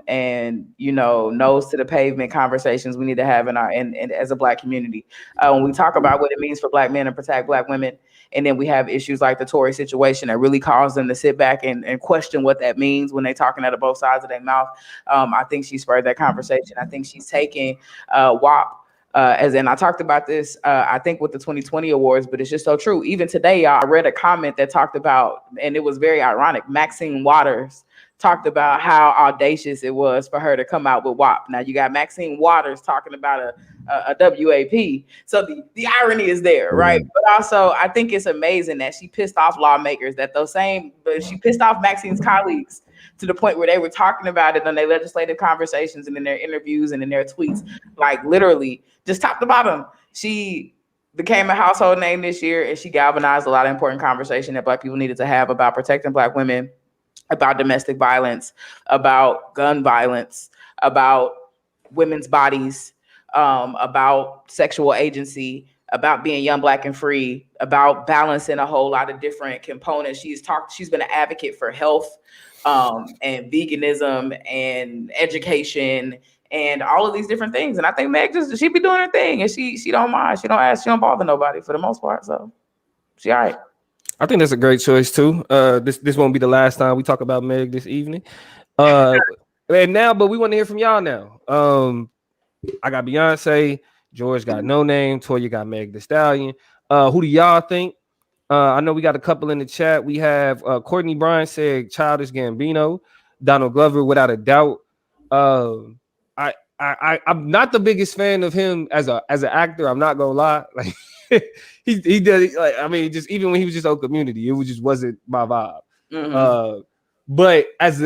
and, you know, nose to the pavement conversations we need to have in our and as a Black community. When we talk about what it means for Black men to protect Black women, and then we have issues like the Tory situation that really cause them to sit back and question what that means when they're talking out of both sides of their mouth. I think she spurred that conversation. I think she's taking WAP. As in, I talked about this, I think with the 2020 awards, but it's just so true. Even today, y'all, I read a comment that talked about, and it was very ironic, Maxine Waters talked about how audacious it was for her to come out with WAP. Now you got Maxine Waters talking about a WAP. So the irony is there, right? But also I think it's amazing that she pissed off lawmakers, but she pissed off Maxine's colleagues to the point where they were talking about it in their legislative conversations and in their interviews and in their tweets, like literally just top to bottom. She became a household name this year, and she galvanized a lot of important conversation that Black people needed to have about protecting Black women, about domestic violence, about gun violence, about women's bodies, about sexual agency, about being young, Black, and free, about balancing a whole lot of different components. She's been an advocate for health and veganism and education and all of these different things. And I think Meg she be doing her thing, and she don't mind. She don't ask. She don't bother nobody for the most part. So she all right. I think that's a great choice too. This won't be the last time we talk about Meg this evening. But we want to hear from y'all now. I got Beyonce, George got No Name, Toya got Meg Thee Stallion. Who do y'all think? I know we got a couple in the chat. We have Courtney Bryan said Childish Gambino, Donald Glover without a doubt. I'm not the biggest fan of him as an actor. I'm not gonna lie. Like he does. Like, I mean, just even when he was just on Community, it just wasn't my vibe. Mm-hmm. But as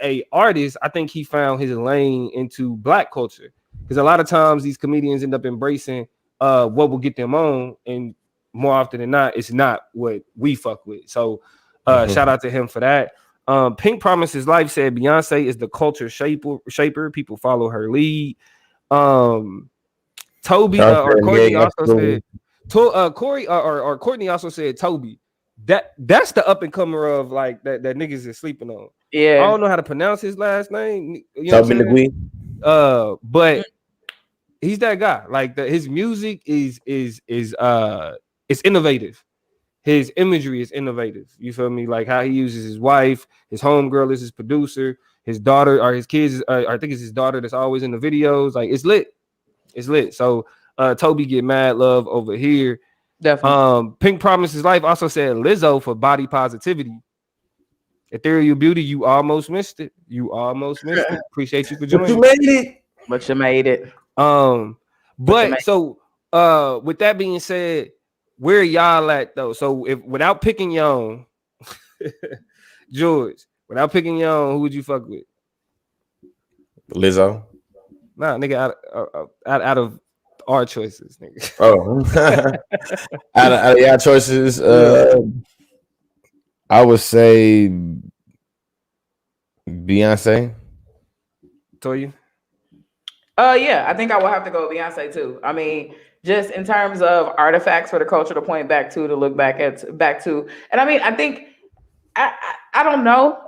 a artist, I think he found his lane into Black culture, because a lot of times these comedians end up embracing what will get them on, and more often than not, it's not what we fuck with. So shout out to him for that. Pink Promises Life said Beyonce is the culture shaper. People follow her lead. Toby or Courtney also said Courtney also said Toby. That's the up and comer of like that niggas is sleeping on. Yeah, I don't know how to pronounce his last name. You know Toby but he's that guy. Like his music is it's innovative. His imagery is innovative. You feel me? Like how he uses his wife, his homegirl is his producer, his daughter or his kids. I think it's his daughter that's always in the videos. Like it's lit. It's lit. So Toby get mad love over here. Definitely. Pink Promises Life also said Lizzo for body positivity. Ethereal Beauty, you almost missed it. Appreciate you for But you joining. made it. But you made it. But so with that being said, where y'all at though? So if without picking your own, George, without picking your own, who would you fuck with? Lizzo. Nah, nigga, out of our choices, nigga. Oh, out of y'all choices, I would say Beyonce. Toya? Yeah, I think I will have to go with Beyonce too. I mean, just in terms of artifacts for the culture to point back to look back to. And I mean, I think I don't know.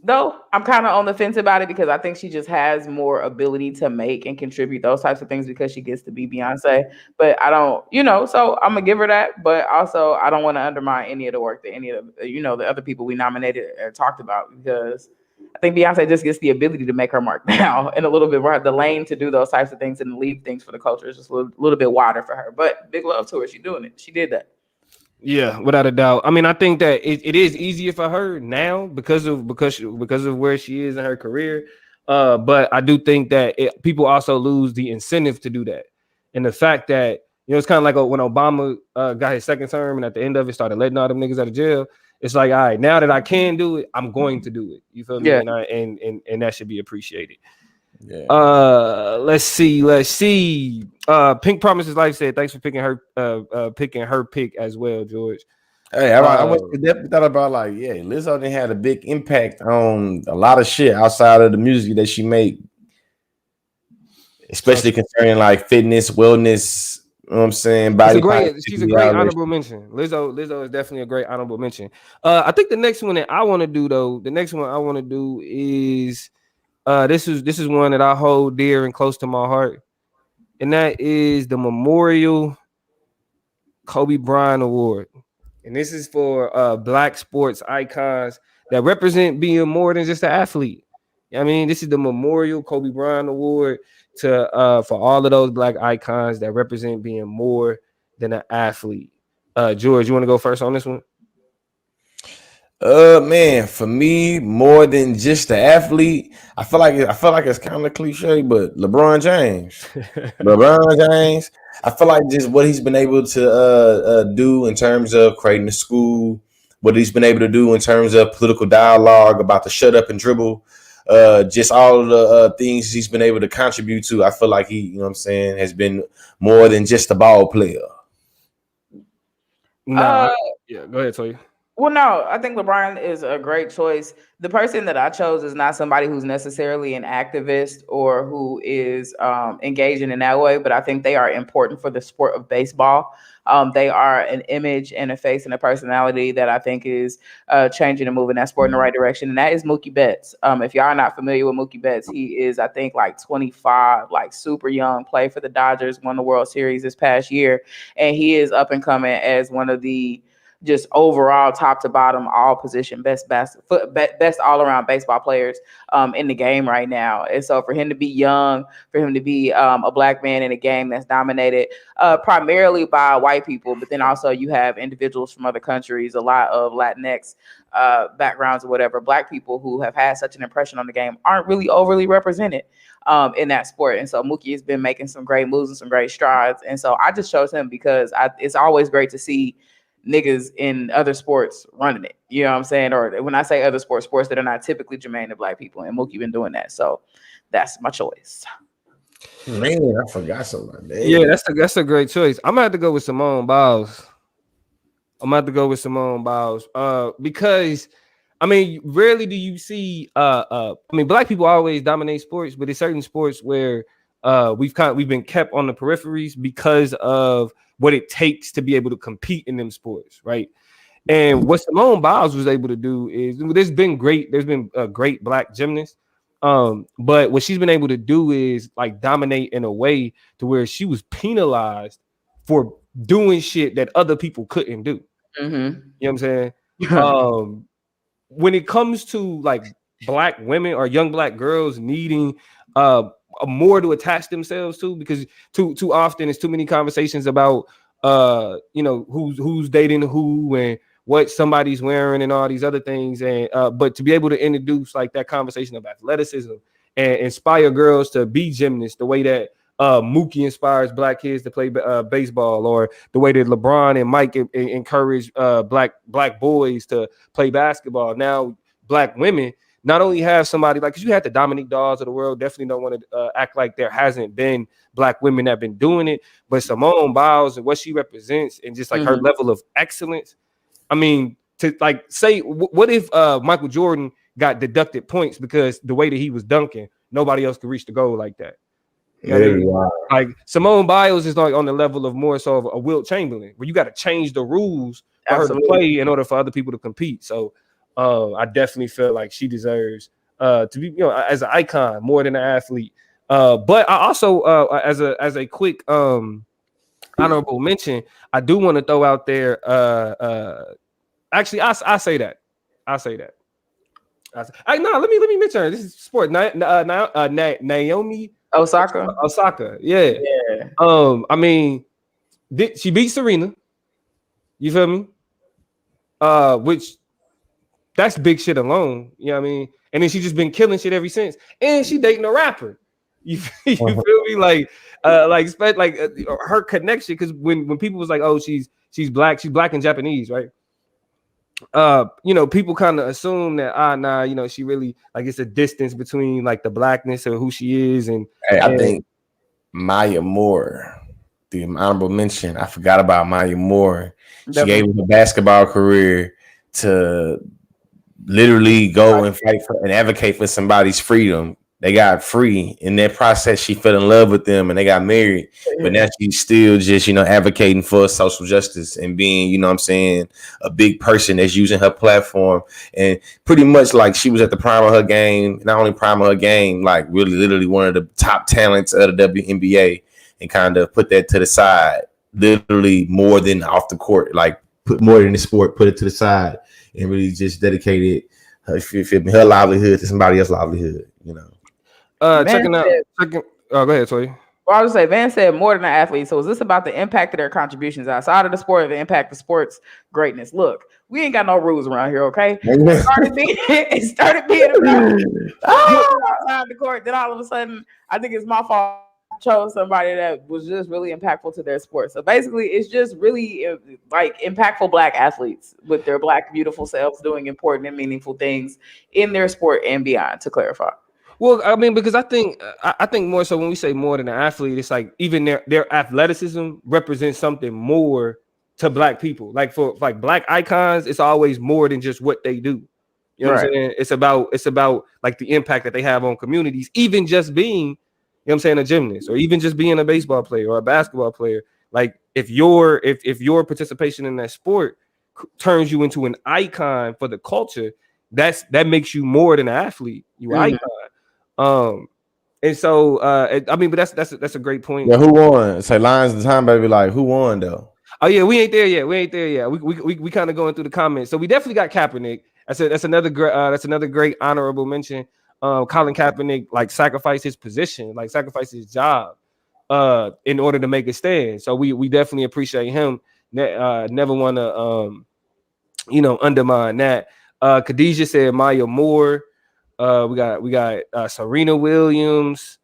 Though I'm kind of on the fence about it because I think she just has more ability to make and contribute those types of things because she gets to be Beyonce. But I don't, so I'm gonna give her that. But also, I don't want to undermine any of the work that any of the, the other people we nominated or talked about because I think Beyonce just gets the ability to make her mark now and a little bit more the lane to do those types of things and leave things for the culture is just a little bit wider for her. But big love to her. She's doing it. She did that. Yeah, without a doubt. I mean, I think that it is easier for her now because of where she is in her career. But I do think that people also lose the incentive to do that, and the fact that it's kind of like when Obama got his second term, and at the end of it started letting all them niggas out of jail. It's like, all right, now that I can do it, I'm going to do it. You feel me? Yeah. And that should be appreciated. Yeah. Let's see. Pink Promises Life said thanks for picking her pick as well, George. Hey, I definitely thought about Lizzo didn't have a big impact on a lot of shit outside of the music that she made, especially concerning like fitness, wellness. You know what I'm saying? She's a great honorable mention. Lizzo is definitely a great honorable mention. I think the next one that I want to do is this is one that I hold dear and close to my heart, and that is the Memorial Kobe Bryant Award. And this is for Black sports icons that represent being more than just an athlete. I mean, this is the Memorial Kobe Bryant Award for all of those Black icons that represent being more than an athlete. George, you want to go first on this one? Man, for me, more than just the athlete, I feel like it's kind of cliche, but LeBron James. I feel like just what he's been able to do in terms of creating a school, what he's been able to do in terms of political dialogue about the shut up and dribble, just all of the things he's been able to contribute to. I feel like he, has been more than just a ball player. Yeah, go ahead, Toya. Well, no, I think LeBron is a great choice. The person that I chose is not somebody who's necessarily an activist or who is engaging in that way, but I think they are important for the sport of baseball. They are an image and a face and a personality that I think is changing and moving that sport in the right direction. And that is Mookie Betts. If y'all are not familiar with Mookie Betts, he is, I think, like 25, like super young, played for the Dodgers, won the World Series this past year. And he is up and coming as one of the just overall top to bottom, all position, best all around baseball players in the game right now. And so for him to be young, for him to be a Black man in a game that's dominated primarily by white people, but then also you have individuals from other countries, a lot of Latinx backgrounds or whatever, Black people who have had such an impression on the game aren't really overly represented in that sport. And so Mookie has been making some great moves and some great strides. And so I just chose him because it's always great to see niggas in other sports running it, you know what I'm saying? Or when I say other sports that are not typically germane to Black people, and Mookie been doing that, so that's my choice. Man, I forgot something. Yeah, that's a great choice. I'm gonna have to go with Simone Biles. Because I mean, rarely do you see I mean, Black people always dominate sports, but there's certain sports where we've been kept on the peripheries because of what it takes to be able to compete in them sports, right? And what Simone Biles was able to do is there's been a great Black gymnast, but what she's been able to do is like dominate in a way to where she was penalized for doing shit that other people couldn't do. Mm-hmm. You know what I'm saying? When it comes to like Black women or young Black girls needing more to attach themselves to, because too often it's too many conversations about who's dating who and what somebody's wearing and all these other things. And but to be able to introduce like that conversation of athleticism and inspire girls to be gymnasts the way that Mookie inspires black kids to play baseball, or the way that LeBron and Mike encourage black boys to play basketball. Now black women not only have somebody like, because you had the Dominique Dawes of the world, definitely don't want to act like there hasn't been black women that have been doing it, but Simone Biles and what she represents and just like her level of excellence. I mean, to like say, what if Michael Jordan got deducted points because the way that he was dunking, nobody else could reach the goal like that. You know what I mean? Wow. Like Simone Biles is like on the level of more so of a Wilt Chamberlain, where you got to change the rules for her to play in order for other people to compete. So I definitely feel like she deserves to be, as an icon more than an athlete. But I also as a quick honorable mention, I do want to throw out there. Actually, I say that. Let me mention her. This is sport. Naomi Osaka. Yeah. I mean, she beat Serena. You feel me? Which that's big shit alone. You know what I mean? And then she just been killing shit ever since. And she dating a rapper. You feel me? Like her connection, because when people was like, oh, she's black and Japanese, right? People kind of assume that she really, like, it's a distance between like the blackness of who she is. And I think Maya Moore, the honorable mention, I forgot about Maya Moore. She gave her basketball career to literally go and fight for and advocate for somebody's freedom. They got free in that process. She fell in love with them and they got married. But now she's still just, advocating for social justice and being, a big person that's using her platform. And pretty much like she was at the prime of her game, not only prime of her game, like really literally one of the top talents of the WNBA, and kind of put that to the side, literally more than off the court, like put more than the sport, put it to the side and really just dedicated her livelihood to somebody else's livelihood, Checking out. Go ahead, Toy. Well, I was say Van said more than an athlete. So is this about the impact of their contributions outside of the sport, or the impact of sports greatness? Look, we ain't got no rules around here, okay? It started being about outside the court. Then all of a sudden, I think it's my fault. I chose somebody that was just really impactful to their sport. So basically, it's just really like impactful black athletes with their black beautiful selves doing important and meaningful things in their sport and beyond. To clarify. Well, I mean, because I think more so when we say more than an athlete, it's like even their athleticism represents something more to black people. Like for like black icons, it's always more than just what they do. You know what I'm saying? It's about like the impact that they have on communities, even just being, a gymnast, or even just being a baseball player or a basketball player. Like if your participation in that sport turns you into an icon for the culture, that makes you more than an athlete. You icon. And so but that's a great point. Yeah, who won? Say Lions of the time, baby. Like, who won though? Oh yeah, we ain't there yet. We kind of going through the comments. So we definitely got Kaepernick. That's another great honorable mention. Colin Kaepernick like sacrificed his position, like sacrificed his job in order to make a stand. So we definitely appreciate him. Never want to undermine that. Khadijah said Maya Moore. We got Serena Williams.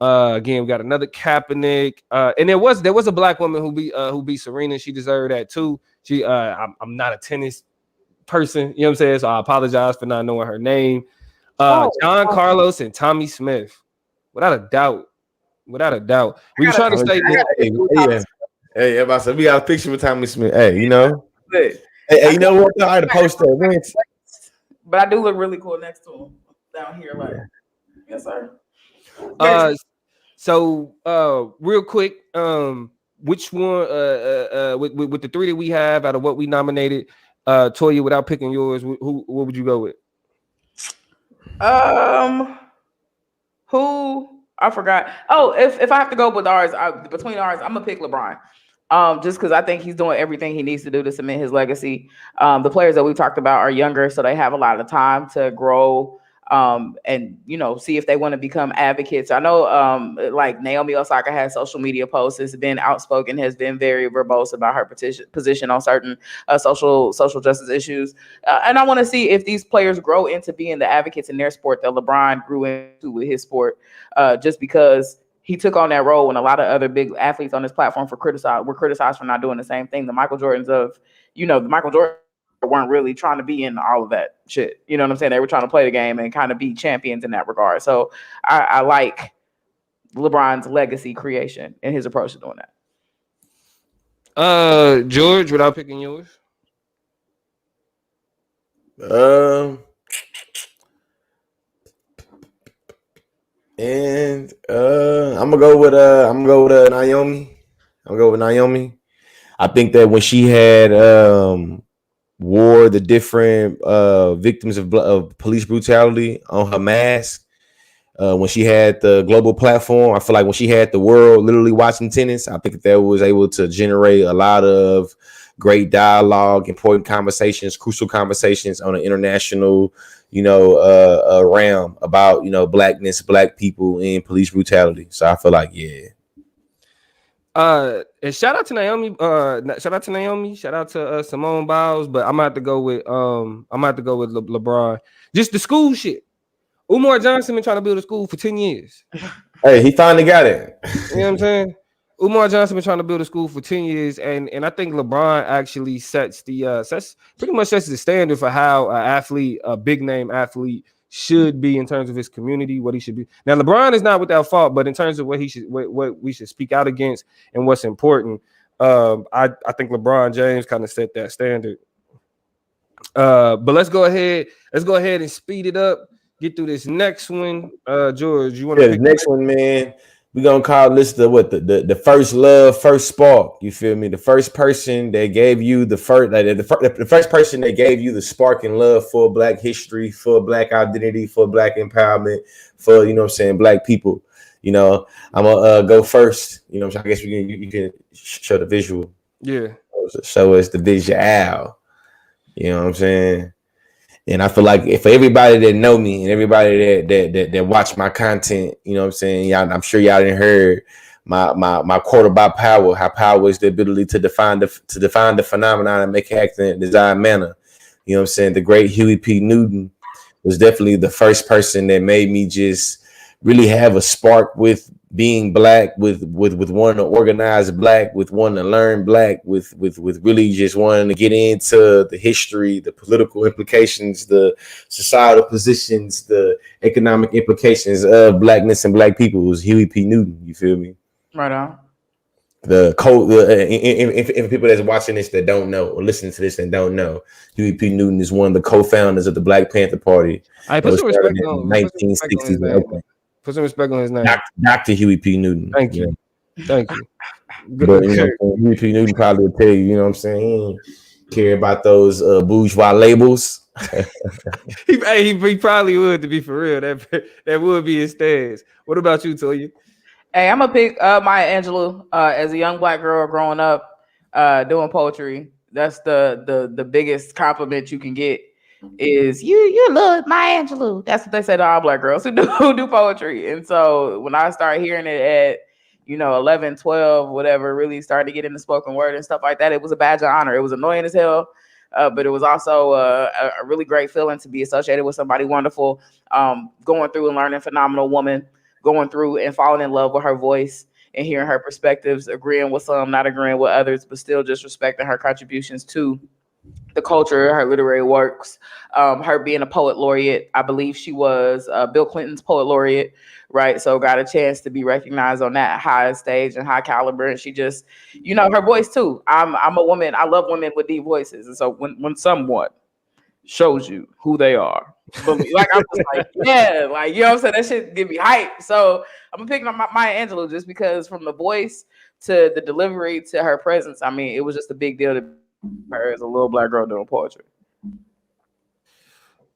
Again, we got another Kaepernick. And there was a black woman who beat Serena. She deserved that too. I'm not a tennis person, you know what I'm saying? So I apologize for not knowing her name. John Carlos and Tommy Smith. Without a doubt. We were trying to stay. Hey, I said we got a picture with Tommy Smith. Hey, you know. Hey, you know what? I had to post that. But I do look really cool next to him down here, like, yes, sir. So real quick, which one with the three that we have out of what we nominated, Toya, without picking yours, what would you go with? Who I forgot. Oh, if I have to go with ours, between ours, I'm gonna pick LeBron. Just because I think he's doing everything he needs to do to cement his legacy. The players that we talked about are younger, so they have a lot of time to grow and see if they want to become advocates. I know like Naomi Osaka has social media posts, has been outspoken, has been very verbose about her position on certain social justice issues, and I want to see if these players grow into being the advocates in their sport that LeBron grew into with his sport, just because he took on that role when a lot of other big athletes on this platform were criticized for not doing the same thing. The Michael Jordans of, the Michael Jordan weren't really trying to be in all of that shit. You know what I'm saying? They were trying to play the game and kind of be champions in that regard. So I like LeBron's legacy creation and his approach to doing that. George, without picking yours. And I'm gonna go with Naomi. I'm gonna go with Naomi. I think that when she had wore the different victims of police brutality on her mask, when she had the global platform, I feel like when she had the world literally watching tennis, I think that was able to generate a lot of great dialogue, important conversations, crucial conversations on an international realm about blackness, black people, and police brutality. So I feel like and shout out to Naomi. Shout out to Simone Biles. But I'm gonna have to go with LeBron. Just the school shit. Umar Johnson been trying to build a school for 10 years. Hey, he finally got it. You know what I'm saying? Umar Johnson been trying to build a school for 10 years, and I think LeBron actually sets the standard for how a big name athlete should be in terms of his community, what he should be. Now, LeBron is not without fault, but in terms of what we should speak out against and what's important, I think LeBron James kind of set that standard. But let's go ahead and speed it up. Get through this next one. George, you want to pick the next one, man? We're gonna call this the first love, first spark. You feel me? The first person that gave you the first person that gave you the spark and love for Black history, for Black identity, for Black empowerment, for Black people. I'm gonna go first. I guess you can show the visual. Yeah. Show us the visual. You know what I'm saying? And I feel like for everybody that know me and everybody that watch my content, you know what I'm saying? Y'all, I'm sure y'all didn't heard my quote about power, how power is the ability to define the phenomenon and make it act in a desired manner. You know what I'm saying? The great Huey P. Newton was definitely the first person that made me just really have a spark with being Black, with wanting to organize Black, with wanting to learn Black, with really just wanting to get into the history, the political implications, the societal positions, the economic implications of Blackness and Black people. It was Huey P. Newton. You feel me? Right on. If people that's watching this that don't know or listening to this and don't know, Huey P. Newton is one of the co-founders of the Black Panther Party. I put some respect on 1960s. Put some respect on his name. Dr. Huey P. Newton. Thank you. Thank you. But Huey P. Newton probably will tell you, you know what I'm saying? He ain't care about those bourgeois labels. he probably would, to be for real. That would be his stance. What about you, Toya? Hey, I'm gonna pick Maya Angelou as a young Black girl growing up doing poetry. That's the biggest compliment you can get. Is you love Maya Angelou. That's what they say to all Black girls who do poetry. And so when I started hearing it at 11, 12, whatever, really started to get into spoken word and stuff like that, it was a badge of honor. It was annoying as hell, but it was also a really great feeling to be associated with somebody wonderful, going through and learning phenomenal woman, going through and falling in love with her voice and hearing her perspectives, agreeing with some, not agreeing with others, but still just respecting her contributions to the culture, her literary works, her being a poet laureate. I believe she was Bill Clinton's poet laureate, right? So got a chance to be recognized on that high stage and high caliber. And she just, her voice too. I'm a woman. I love women with deep voices. And so when someone shows you who they are, like I'm just like, yeah, like, you know what I'm saying? That shit give me hype. So I'm picking up Maya Angelou just because from the voice to the delivery to her presence, I mean, it was just a big deal to her as a little Black girl doing poetry.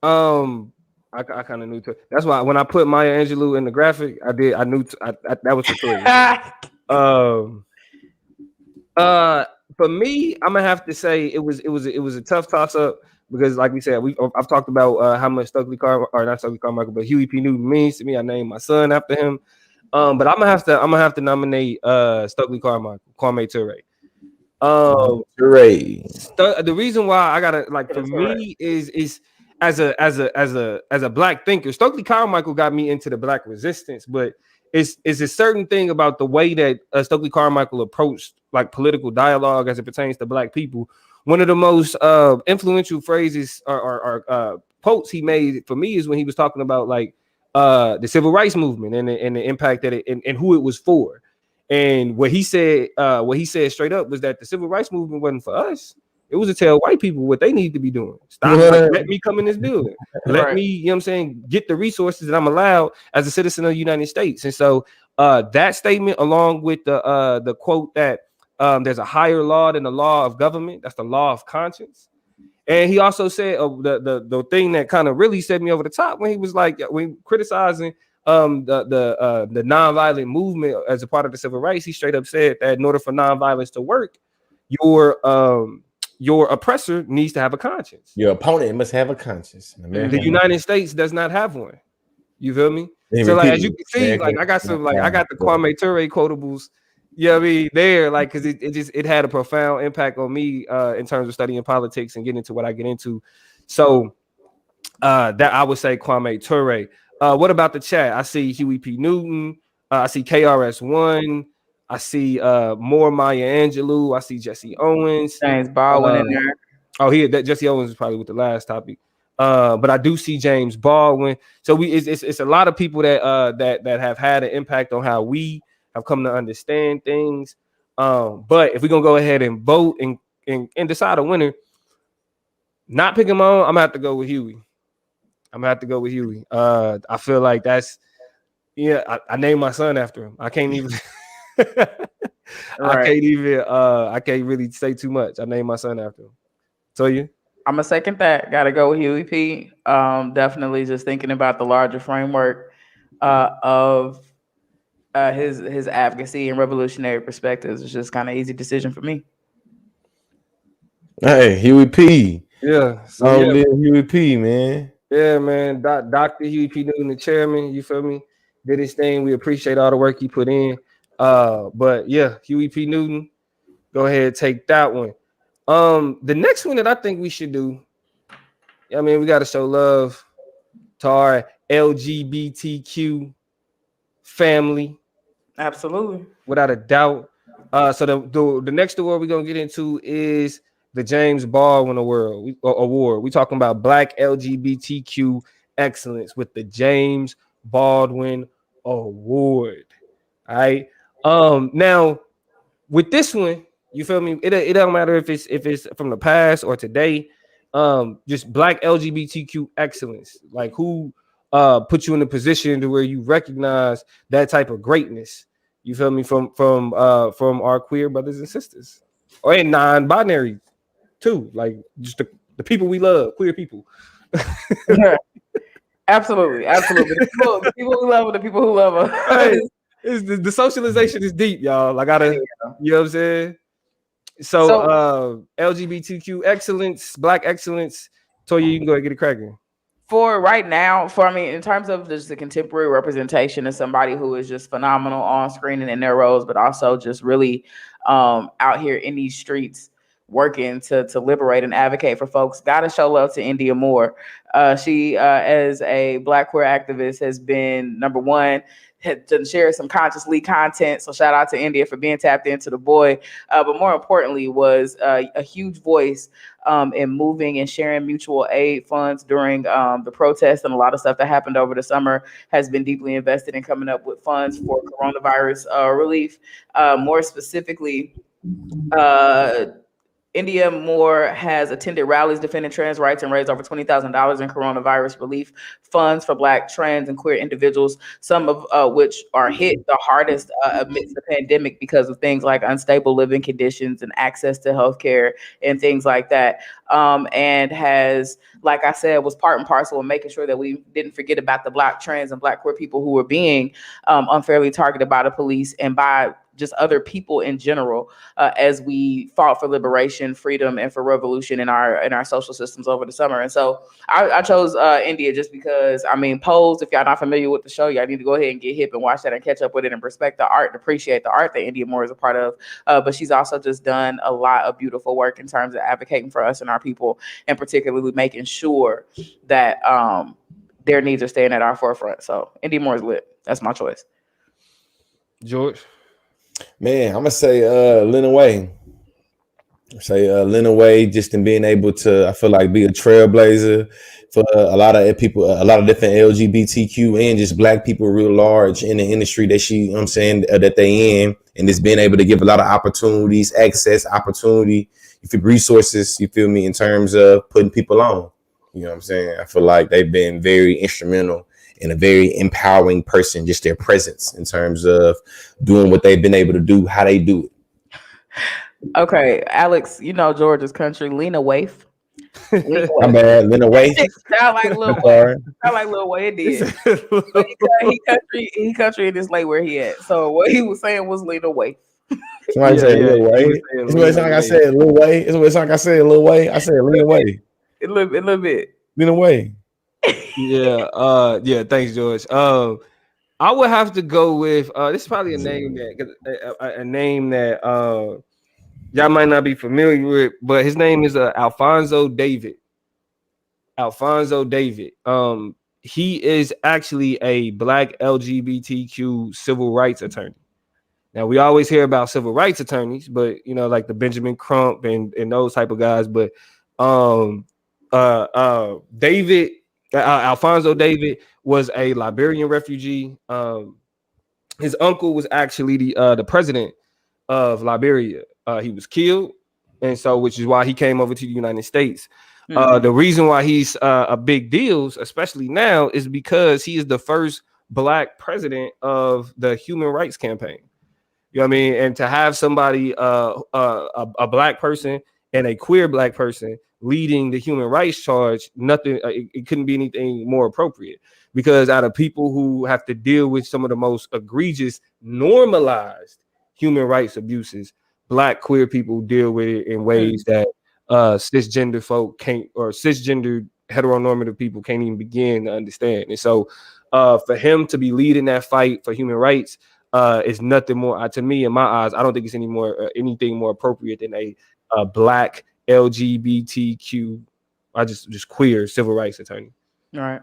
I kind of knew to. That's why when I put Maya Angelou in the graphic, I knew that was the story. For me, I'm gonna have to say it was a tough toss up because like we said, I've talked about how much Stokely Carmichael, but Huey P. Newton means to me. I named my son after him. But I'm gonna have to nominate Stokely Carmichael, Kwame Ture. The reason why I gotta like for me is as a black thinker, Stokely Carmichael got me into the black resistance, but it's a certain thing about the way that Stokely Carmichael approached like political dialogue as it pertains to black people. One of the most influential phrases or quotes he made for me is when he was talking about like the civil rights movement and the impact that it and who it was for. And what he said straight up was that the civil rights movement wasn't for us. It was to tell white people what they need to be doing. Stop, let me come in this building. Let me, you know what I'm saying, get the resources that I'm allowed as a citizen of the United States. And so that statement, along with the quote that there's a higher law than the law of government, that's the law of conscience. And he also said the thing that kind of really set me over the top when he was like, when criticizing the nonviolent movement as a part of the civil rights, he straight up said that in order for nonviolence to work, your oppressor needs to have a conscience. Your opponent must have a conscience. The United States does not have one. You feel me? So like as you can see, like I got the Kwame Ture quotables. Yeah, I mean there, like because it had a profound impact on me in terms of studying politics and getting into what I get into. So that I would say Kwame Ture. What about the chat? I see Huey P. Newton. I see KRS-One. I see more Maya Angelou. I see Jesse Owens. James Baldwin in there. Oh, Jesse Owens is probably with the last topic. But I do see James Baldwin. So it's a lot of people that have had an impact on how we have come to understand things. But if we're gonna go ahead and vote and decide a winner, not picking my own, I'm gonna have to go with Huey. I feel like that's I named my son after him. I can't even I can't really say too much. I named my son after him. So you? I'm gonna second that. Gotta go with Huey P. Definitely just thinking about the larger framework of his advocacy and revolutionary perspectives. It's just kind of easy decision for me. Hey, Huey P. Yeah. Huey P, man. Yeah, man. Dr. Huey P. Newton, the chairman, you feel me? Did his thing. We appreciate all the work he put in. But yeah, Huey P. Newton, go ahead, take that one. The next one that I think we should do, I mean, we got to show love to our LGBTQ family. Absolutely. Without a doubt. So the next award we're going to get into is the James Baldwin Award. We're talking about Black LGBTQ excellence with the James Baldwin Award. All right. Now with this one, you feel me? It don't matter if it's from the past or today. Just Black LGBTQ excellence. Like who put you in a position to where you recognize that type of greatness. You feel me? From our queer brothers and sisters, or in non-binary too. Like just the people we love, queer people. Absolutely. The people who love the people who love us. Hey, the socialization is deep, y'all. Like you know what I'm saying? So LGBTQ excellence, Black excellence. Toya, you can go ahead and get it cracking. For right now, in terms of just the contemporary representation of somebody who is just phenomenal on screen and in their roles, but also just really out here in these streets working to liberate and advocate for folks, gotta show love to India Moore. She, as a Black queer activist, has been number one to share some conscious lead content. So shout out to India for being tapped into the boy. But more importantly, was a huge voice in moving and sharing mutual aid funds during the protests, and a lot of stuff that happened over the summer has been deeply invested in coming up with funds for coronavirus relief. More specifically, India Moore has attended rallies defending trans rights and raised over $20,000 in coronavirus relief funds for Black, trans, and queer individuals, some of which are hit the hardest amidst the pandemic because of things like unstable living conditions and access to healthcare and things like that. And has, like I said, was part and parcel of making sure that we didn't forget about the Black, trans, and Black queer people who were being unfairly targeted by the police and by just other people in general, as we fought for liberation, freedom, and for revolution in our social systems over the summer. And so I chose India just because, I mean, Pose, if y'all not familiar with the show, y'all need to go ahead and get hip and watch that and catch up with it and respect the art and appreciate the art that India Moore is a part of. But she's also just done a lot of beautiful work in terms of advocating for us and our people, and particularly making sure that their needs are staying at our forefront. So India Moore is lit. That's my choice. George? Man, I'm gonna say Lena Waithe. Lena Waithe, just in being able to, I feel like, be a trailblazer for a lot of people, a lot of different LGBTQ and just Black people real large in the industry that she, you know what I'm saying, that they in, and just being able to give a lot of opportunities, access, opportunity, resources, you feel me, in terms of putting people on. You know what I'm saying? I feel like they've been very instrumental and a very empowering person, just their presence in terms of doing what they've been able to do, how they do it. Okay, Alex, you know George's country, Lena Waithe. My bad, Lena Waithe. Sound like Lil Wayne. Sound like Lil Wayne did. But he country in this late where he at. So what he was saying was Lena Waithe. Somebody said Lil Wayne. It's what it sound like I said Lil Wayne. It's what it sound like I said Lil Wayne. I said Lena Waithe. A little bit. Lena Waithe. Yeah. Thanks, George. I would have to go with this is probably a name that y'all might not be familiar with, but his name is Alphonso David. Alphonso David. He is actually a Black LGBTQ civil rights attorney. Now, we always hear about civil rights attorneys, but you know, like the Benjamin Crump and those type of guys. But David, Alphonso David, was a Liberian refugee. His uncle was actually the president of Liberia. He was killed, and so which is why he came over to the United States. The reason why he's a big deal, especially now, is because he is the first Black president of the Human Rights Campaign. You know what I mean? And to have somebody, a Black person and a queer Black person leading the human rights charge, nothing, it couldn't be anything more appropriate. Because out of people who have to deal with some of the most egregious, normalized human rights abuses, Black queer people deal with it in ways that cisgender folk can't, or cisgender heteronormative people can't even begin to understand. And so for him to be leading that fight for human rights is nothing more, to me, in my eyes, I don't think it's anything more appropriate than a Black LGBTQ, just queer civil rights attorney. All right.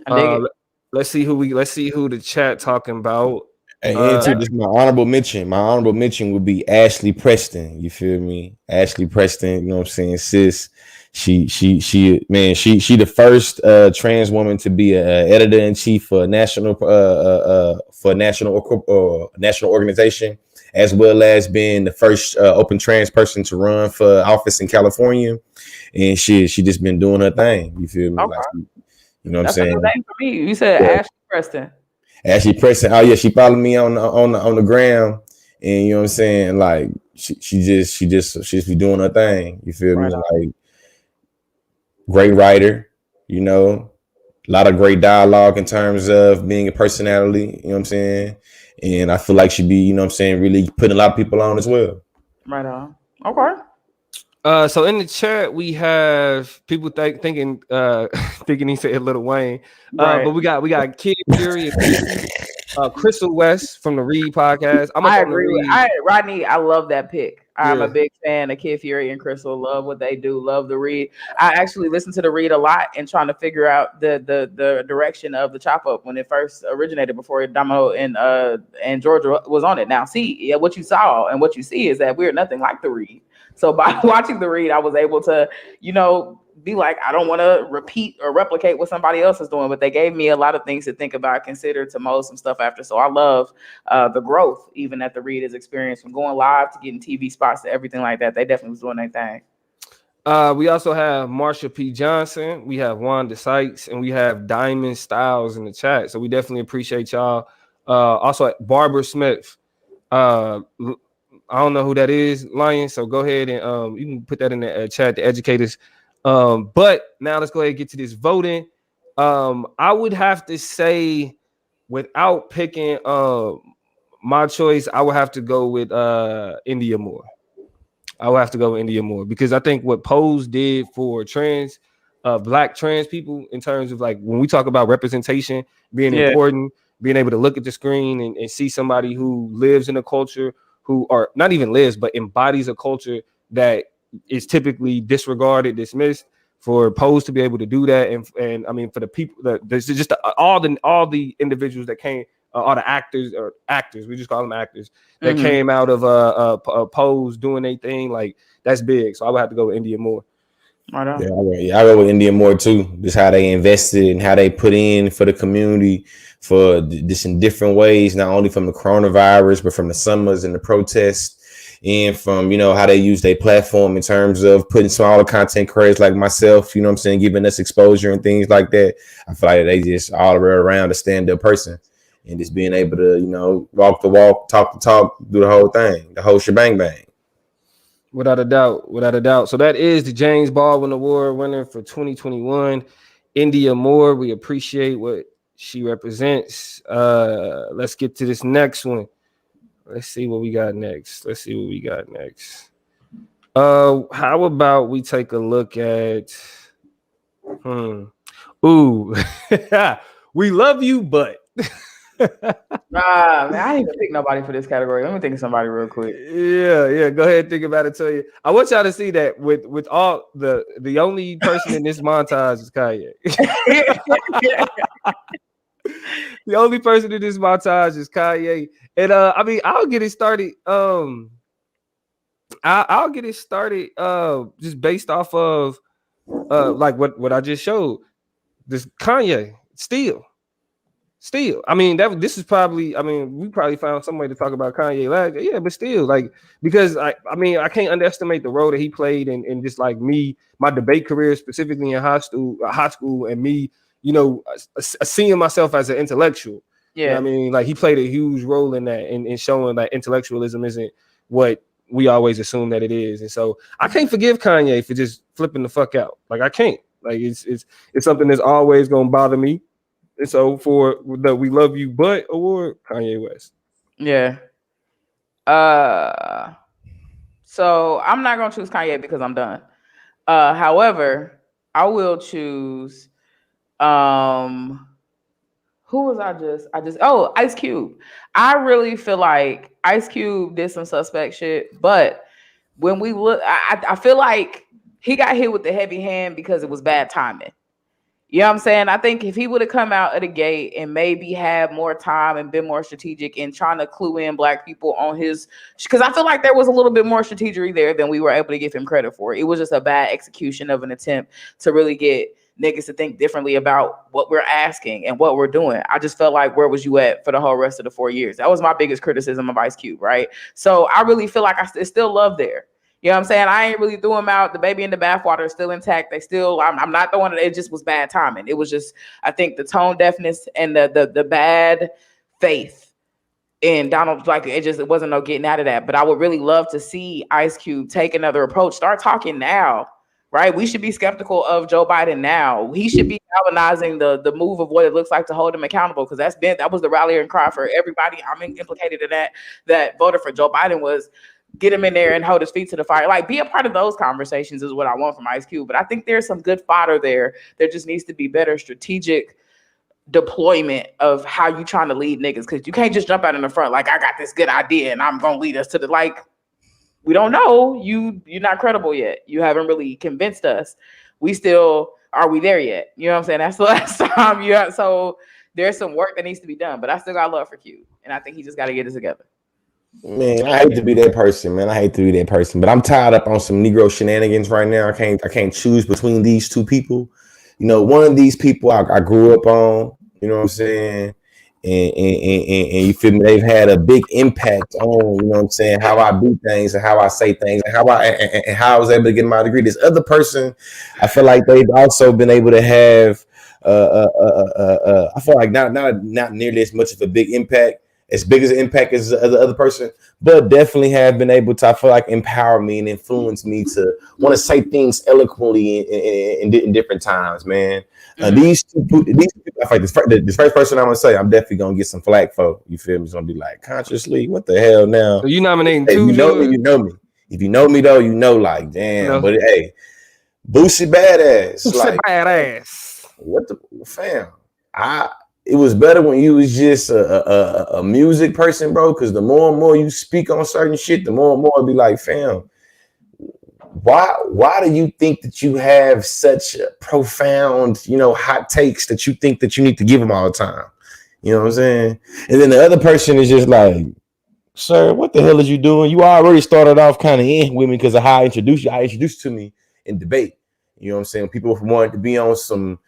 I dig it. Let's see who the chat talking about. And into this, my honorable mention. My honorable mention would be Ashley Preston. You feel me? Ashley Preston. You know what I'm saying? Sis, she the first trans woman to be an editor in chief for a national organization, as well as being the first open trans person to run for office in California. And she just been doing her thing. You feel me? Okay. Like, you know what I'm That's saying? a good name for me. You said Ashley Preston. Ashley Preston. Oh yeah, she followed me on the gram, and you know what I'm saying. Like she just be doing her thing. You feel me? Like, great writer. You know, a lot of great dialogue in terms of being a personality. You know what I'm saying. And I feel like she'd be, you know what I'm saying, really putting a lot of people on as well. Right on. Okay. So in the chat we have people thinking he said Lil Wayne, right. But we got Kid Fury and Crystal West from the Read podcast. I agree. Rodney, I love that pick. I'm a big fan of Kid Fury and Crystal. Love what they do. Love the Read. I actually listen to the Read a lot and trying to figure out the direction of the chop up when it first originated before Damo and Georgia was on it. Now, see, what you saw and what you see is that we're nothing like the Read. So by watching the Read, I was able to, be like, I don't want to repeat or replicate what somebody else is doing, but they gave me a lot of things to think about, consider, to mold some stuff after. So I love the growth, even that the Read has experienced, from going live to getting TV spots to everything like that. They definitely was doing their thing. We also have Marsha P. Johnson, we have Wanda Sykes, and we have Diamond Styles in the chat. So we definitely appreciate y'all. Also, Barbara Smith. I don't know who that is, Lion. So go ahead and you can put that in the chat to educate us. But now let's go ahead and get to this voting. I would have to say, without picking my choice, I would have to go with India Moore. I would have to go with India Moore because I think what Pose did for black trans people in terms of like when we talk about representation being important, being able to look at the screen and see somebody who lives in a culture who are not even lives, but embodies a culture that is typically disregarded, dismissed. For Pose to be able to do that, and I mean for the people that there's just all the individuals that came, all the actors, we just call them actors that came out of Pose doing their thing, like that's big. So I would have to go with India Moore. I go with India Moore too. Just how they invested and how they put in for the community for this in different ways, not only from the coronavirus, but from the summers and the protests. And from, how they use their platform in terms of putting smaller content creators like myself, you know what I'm saying, giving us exposure and things like that. I feel like they just all around a stand-up person and just being able to, walk the walk, talk the talk, do the whole thing, the whole shebang bang. Without a doubt. So that is the James Baldwin Award winner for 2021, India Moore. We appreciate what she represents. Let's get to this next one. Let's see what we got next. How about we take a look at We Love You, But man, I didn't even pick nobody for this category. Let me think of somebody real quick. Yeah. Go ahead and think about it. Tell you, I want y'all to see that with all the only person in this montage is Kanye. The only person in this montage is Kanye, and I mean, I'll get it started. I'll get it started. Just based off of like what I just showed. This Kanye still. I mean, this is probably. I mean, we probably found some way to talk about Kanye last. Yeah, but still, like because I mean, I can't underestimate the role that he played in just like me, my debate career specifically in high school, and me. Seeing myself as an intellectual. Yeah. You know what I mean, like he played a huge role in that in showing that intellectualism isn't what we always assume that it is. And so I can't forgive Kanye for just flipping the fuck out. Like I can't. Like it's something that's always gonna bother me. And so for the We Love You But award, Kanye West. Yeah. So I'm not gonna choose Kanye because I'm done. However, I will choose who was Ice Cube. I really feel like Ice Cube did some suspect shit, but when we look, I feel like he got hit with the heavy hand because it was bad timing. You know what I'm saying? I think if he would have come out of the gate and maybe had more time and been more strategic in trying to clue in black people on his, because I feel like there was a little bit more strategy there than we were able to give him credit for. It was just a bad execution of an attempt to really get niggas to think differently about what we're asking and what we're doing. I just felt like, where was you at for the whole rest of the 4 years? That was my biggest criticism of Ice Cube, right? So I really feel like it's still love there. You know what I'm saying? I ain't really threw him out. The baby in the bathwater is still intact. I'm not throwing it. It just was bad timing. It was just, I think the tone deafness and the bad faith in Donald, like it wasn't no getting out of that. But I would really love to see Ice Cube take another approach. Start talking now. Right, we should be skeptical of Joe Biden now. He should be galvanizing the move of what it looks like to hold him accountable, because that was the rallying cry for everybody. I'm implicated in that voted for Joe Biden was get him in there and hold his feet to the fire. Like, be a part of those conversations is what I want from Ice Cube. But I think there's some good fodder there. There just needs to be better strategic deployment of how you trying to lead niggas, because you can't just jump out in the front like I got this good idea and I'm gonna lead us to the like. We don't know. You're not credible yet. You haven't really convinced us. Are we there yet? You know what I'm saying? That's the last time. So there's some work that needs to be done, but I still got love for Q. And I think he just got to get it together. Man, I hate to be that person, but I'm tied up on some Negro shenanigans right now. I can't choose between these two people. One of these people I grew up on, you know what I'm saying? And you feel me? They've had a big impact on, you know what I'm saying, how I do things and how I say things and how I was able to get my degree. This other person, I feel like they've also been able to have I feel like not nearly as much of a big impact as big as an impact as the other person, but definitely have been able to, I feel like, empower me and influence me to want to say things eloquently in different times, man. These people, I feel like this first person I'm gonna say, I'm definitely gonna get some flack for. You feel me? It's gonna be like, consciously, what the hell now? So you nominating Hey, two? you know me, you know me. If you know me though, you know, like, damn. No. But hey, Boosie badass, Boosie like badass. what the fam? It was better when you was just a music person, bro. Because the more and more you speak on certain shit, the more and more it'd be like, fam, why do you think that you have such profound, hot takes that you think that you need to give them all the time? You know what I'm saying? And then the other person is just like, sir, what the hell is you doing? You already started off kind of in with me because of how I introduced you. I introduced you to me in debate. You know what I'm saying? People wanted to be on some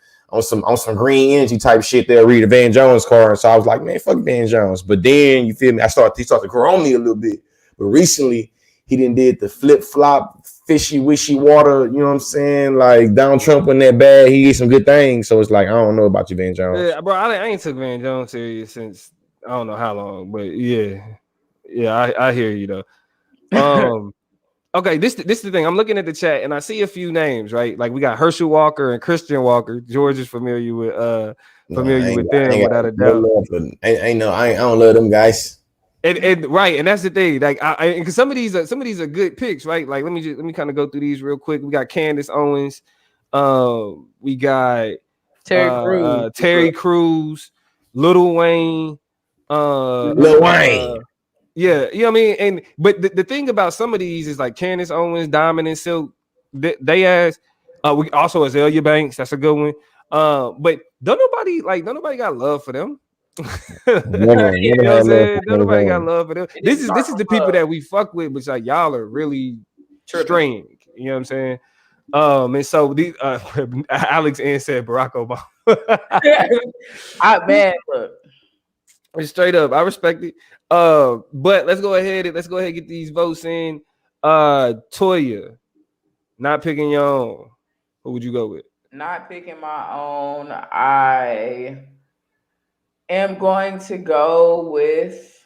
green energy type shit. They'll read a Van Jones card. And so I was like, man, fuck Van Jones. But then you feel me? He started to grow on me a little bit. But recently he did the flip flop, fishy wishy water. You know what I'm saying? Like Donald Trump in that bad, he did some good things. So it's like, I don't know about you, Van Jones. Yeah, bro, I ain't took Van Jones serious since I don't know how long, but yeah, I hear you though. Okay, this is the thing. I'm looking at the chat and I see a few names, right? Like we got Herschel Walker and Christian Walker. George is familiar with them without a doubt. I don't love them guys. And right, and that's the thing. Like because some of these are good picks, right? Like let me kind of go through these real quick. We got Candace Owens, we got Terry Crews, Lil Wayne, yeah, you know what I mean? But the thing about some of these is like Candace Owens, Diamond and Silk, they ask. We also Azalea Banks, that's a good one. But don't nobody got love for them. You know what I'm saying? Nobody got love for them. This is the people that we fuck with, but like y'all are really strange. You know what I'm saying? And so these Alex N said Barack Obama. Look. Straight up, I respect it. But let's go ahead and get these votes in. Toya, not picking your own. Who would you go with? Not picking my own. I am going to go with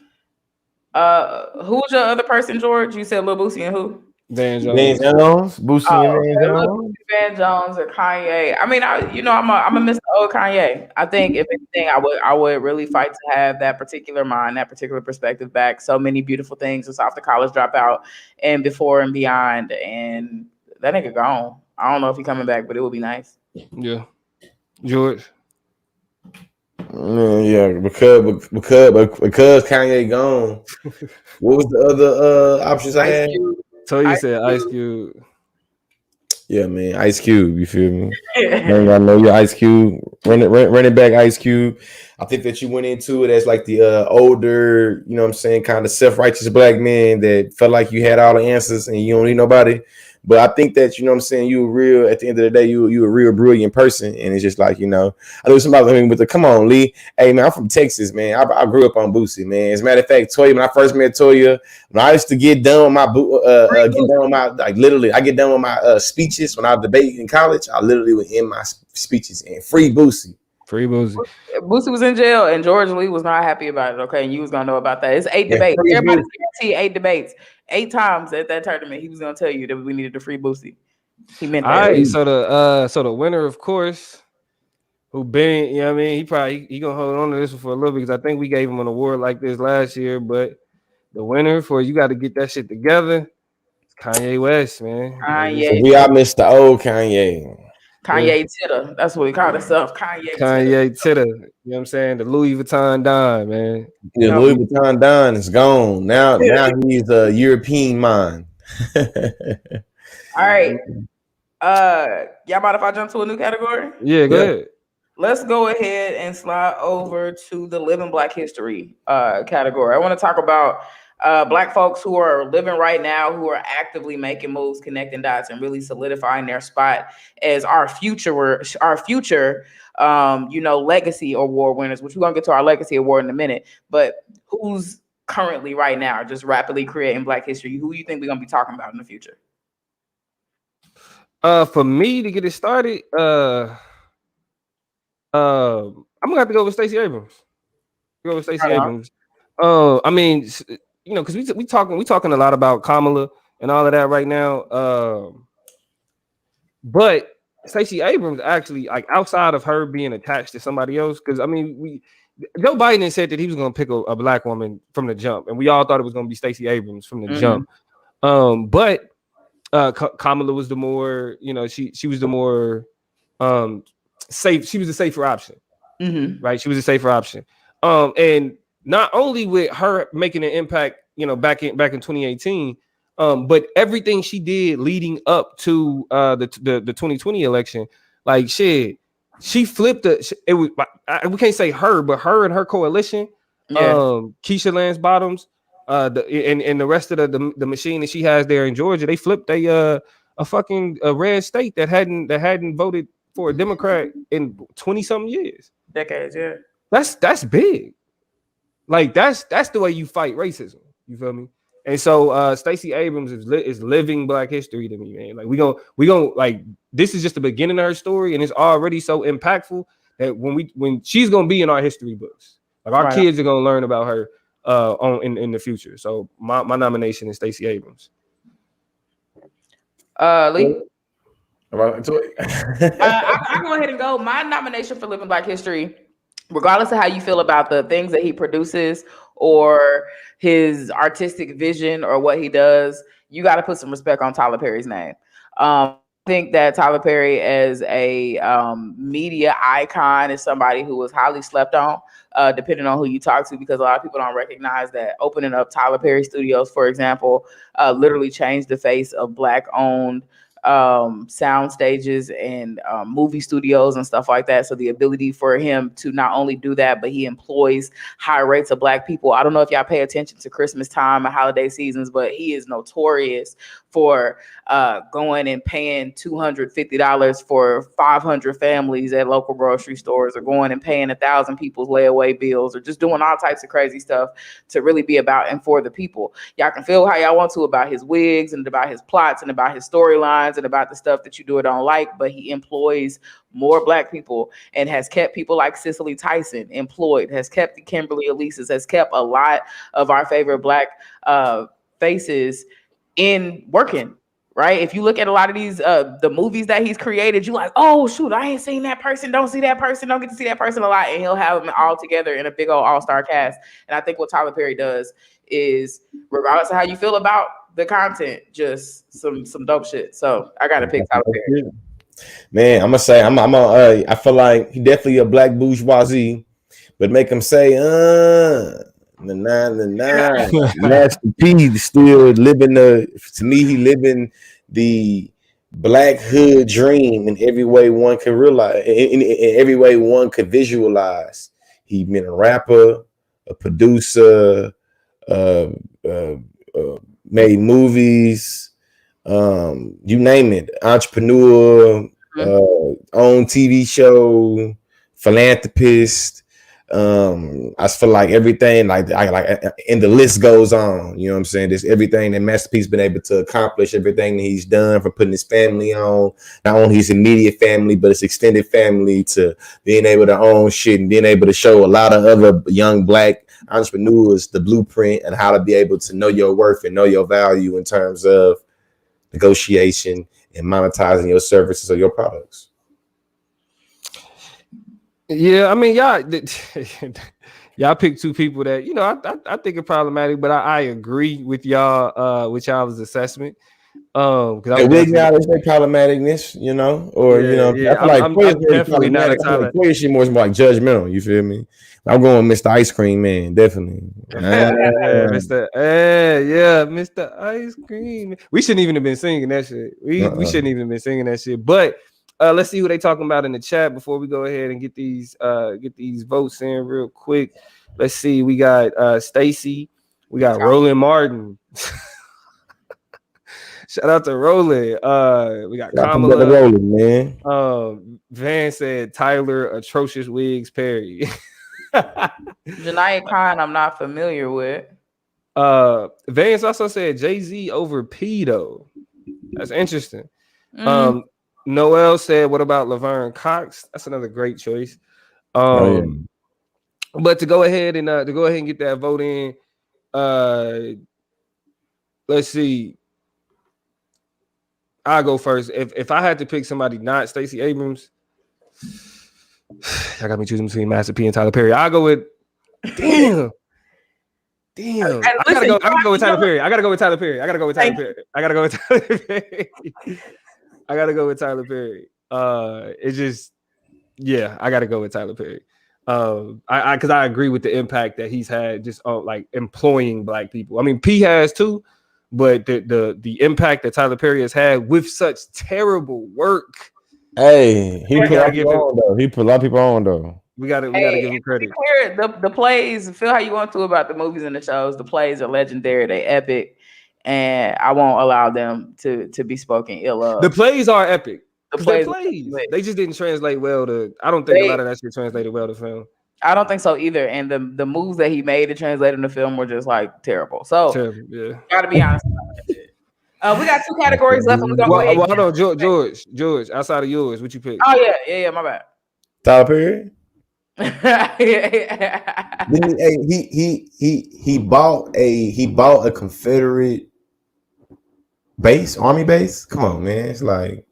who's your other person, George? You said Lil Boosie and who? Van Jones. Boosie and Van Jones. Van Jones or Kanye. I mean, I'm a Mr. Old Kanye. I think if anything, I would really fight to have that particular mind, that particular perspective back. So many beautiful things since off the college dropout and before and beyond. And that nigga gone. I don't know if he's coming back, but it would be nice. Yeah. George. Yeah, because Kanye gone. What was the other options I had? So you said Ice Cube. Yeah, man, Ice Cube. You feel me? I know your Ice Cube. Run it back, Ice Cube. I think that you went into it as like the older, you know what I'm saying, kind of self-righteous black man that felt like you had all the answers and you don't need nobody. But I think that, you know what I'm saying, you were real, at the end of the day, you a real brilliant person. And it's just like, I know somebody with come on, Lee. Hey, man, I'm from Texas, man. I grew up on Boosie, man. As a matter of fact, Toya, when I first met Toya, when I used to get done with my, I get done with my speeches when I was debating in college. I literally would end my speeches and free Boosie. Free Boosie. Boosie was in jail and George Lee was not happy about it. Okay, and you was gonna know about that. It's 8 debates. Everybody's guaranteed 8 debates. 8 times at that tournament, he was gonna tell you that we needed to free Boosie. He meant that. All right, so the winner, of course, who been, you know what I mean, he gonna hold on to this one for a little bit because I think we gave him an award like this last year. But the winner for you got to get that shit together, it's Kanye West, man. Kanye. So we all missed the old Kanye. Kanye Titter. That's what he called himself. Kanye Titter. You know what I'm saying? The Louis Vuitton Don, man. Yeah, Louis Vuitton Don is gone. Now he's a European mind. All right. Y'all mind if I jump to a new category? Yeah, go ahead. Let's go ahead and slide over to the Living Black History category. I want to talk about Black folks who are living right now, who are actively making moves, connecting dots, and really solidifying their spot as our future, legacy award winners, which we're going to get to our legacy award in a minute. But who's currently right now just rapidly creating Black history? Who you think we're going to be talking about in the future? For me to get it started, I'm going to have to go with Stacey Abrams. Abrams. I mean, because we talking a lot about Kamala and all of that right now. But Stacey Abrams actually, like, outside of her being attached to somebody else, because I mean, Joe Biden said that he was going to pick a black woman from the jump, and we all thought it was going to be Stacey Abrams from the jump. But Kamala was the more, she was the more safe. She was the safer option, right? She was a safer option. And not only with her making an impact, back in 2018, but everything she did leading up to the 2020 election, like, shit, she flipped it. It was, we can't say her, but her and her coalition, Keisha Lance Bottoms, and the rest of the machine that she has there in Georgia, they flipped a fucking red state that hadn't voted for a Democrat in 20-something years, decades. Yeah, that's big. Like, that's the way you fight racism. You feel me? And so Stacey Abrams is living Black history to me, man. Like, we gonna like, this is just the beginning of her story, and it's already so impactful that when she's gonna be in our history books, like, our kids are gonna learn about her in the future. So my nomination is Stacey Abrams. Lee. I go ahead and go. My nomination for Living Black History, regardless of how you feel about the things that he produces or his artistic vision or what he does, you got to put some respect on Tyler Perry's name. I think that Tyler Perry, as a media icon, is somebody who was highly slept on, depending on who you talk to, because a lot of people don't recognize that opening up Tyler Perry Studios, for example, literally changed the face of Black-owned sound stages and movie studios and stuff like that. So the ability for him to not only do that, but he employs high rates of Black people. I don't know if y'all pay attention to Christmas time and holiday seasons, but he is notorious for going and paying $250 for 500 families at local grocery stores, or going and paying 1,000 people's layaway bills, or just doing all types of crazy stuff to really be about and for the people. Y'all can feel how y'all want to about his wigs and about his plots and about his storylines and about the stuff that you do or don't like, but he employs more Black people and has kept people like Cicely Tyson employed, has kept the Kimberly Elises, has kept a lot of our favorite Black faces in working, right? If you look at a lot of these the movies that he's created, you like, oh shoot, I ain't seen that person, don't see that person, don't get to see that person a lot, and he'll have them all together in a big old all-star cast. And I think what Tyler Perry does is, regardless of how you feel about the content, just some dope shit. So I gotta pick Tyler Perry. Man, I'm gonna say I feel like he definitely a Black bourgeoisie, but make him say Master P still living to me, he living the Black hood dream in every way one can realize, in every way one could visualize. He been a rapper, a producer, made movies, you name it, entrepreneur, own TV show, philanthropist. I feel like everything, like and the list goes on. You know what I'm saying? There's everything that Master P's been able to accomplish, everything that he's done, from putting his family on, not only his immediate family, but his extended family, to being able to own shit and being able to show a lot of other young Black entrepreneurs the blueprint and how to be able to know your worth and know your value in terms of negotiation and monetizing your services or your products. Yeah, I mean, y'all picked two people that I think are problematic, but I agree with y'all's assessment. Because we acknowledge their problematicness, or I feel like I'm definitely not a Tyler. Shit more like judgmental. You feel me? I'm going Mr. Ice Cream Man, definitely. Mr. Ice Cream. We shouldn't even have been singing that shit. We shouldn't even have been singing that shit. But let's see who they talking about in the chat before we go ahead and get these votes in real quick. Let's see. We got Stacy. We got Roland Martin. Shout out to Roland. We got Kamala. Roland, man. Van said Tyler Atrocious Wigs Perry. Janiyah Khan, I'm not familiar with. Vance also said Jay-Z over P though. That's interesting. Noel said, what about Laverne Cox? That's another great choice. But to go ahead and get that vote in, let's see. I'll go first. If I had to pick somebody not Stacey Abrams, I got me choosing between Master P and Tyler Perry. I'll go with Damn. I gotta go with Tyler Perry. I gotta go with Tyler Perry. It's just, yeah, I gotta go with Tyler Perry. Because I agree with the impact that he's had just on like employing Black people. I mean, P has too, but the impact that Tyler Perry has had with such terrible work. Hey, he put a lot of people on though. We gotta give him credit. The plays, feel how you want to about the movies and the shows. The plays are legendary, they epic, and I won't allow them to be spoken ill of. The plays are epic. The plays, they just didn't translate well to. I don't think a lot of that shit translated well to film. I don't think so either. And the moves that he made to translate in the film were just like terrible. So yeah, gotta be honest about that. We got 2 categories left. And hold on, George. Outside of yours, what you pick? Oh yeah, my bad. Tyler Perry. He bought a Confederate army base. Come on, man. It's like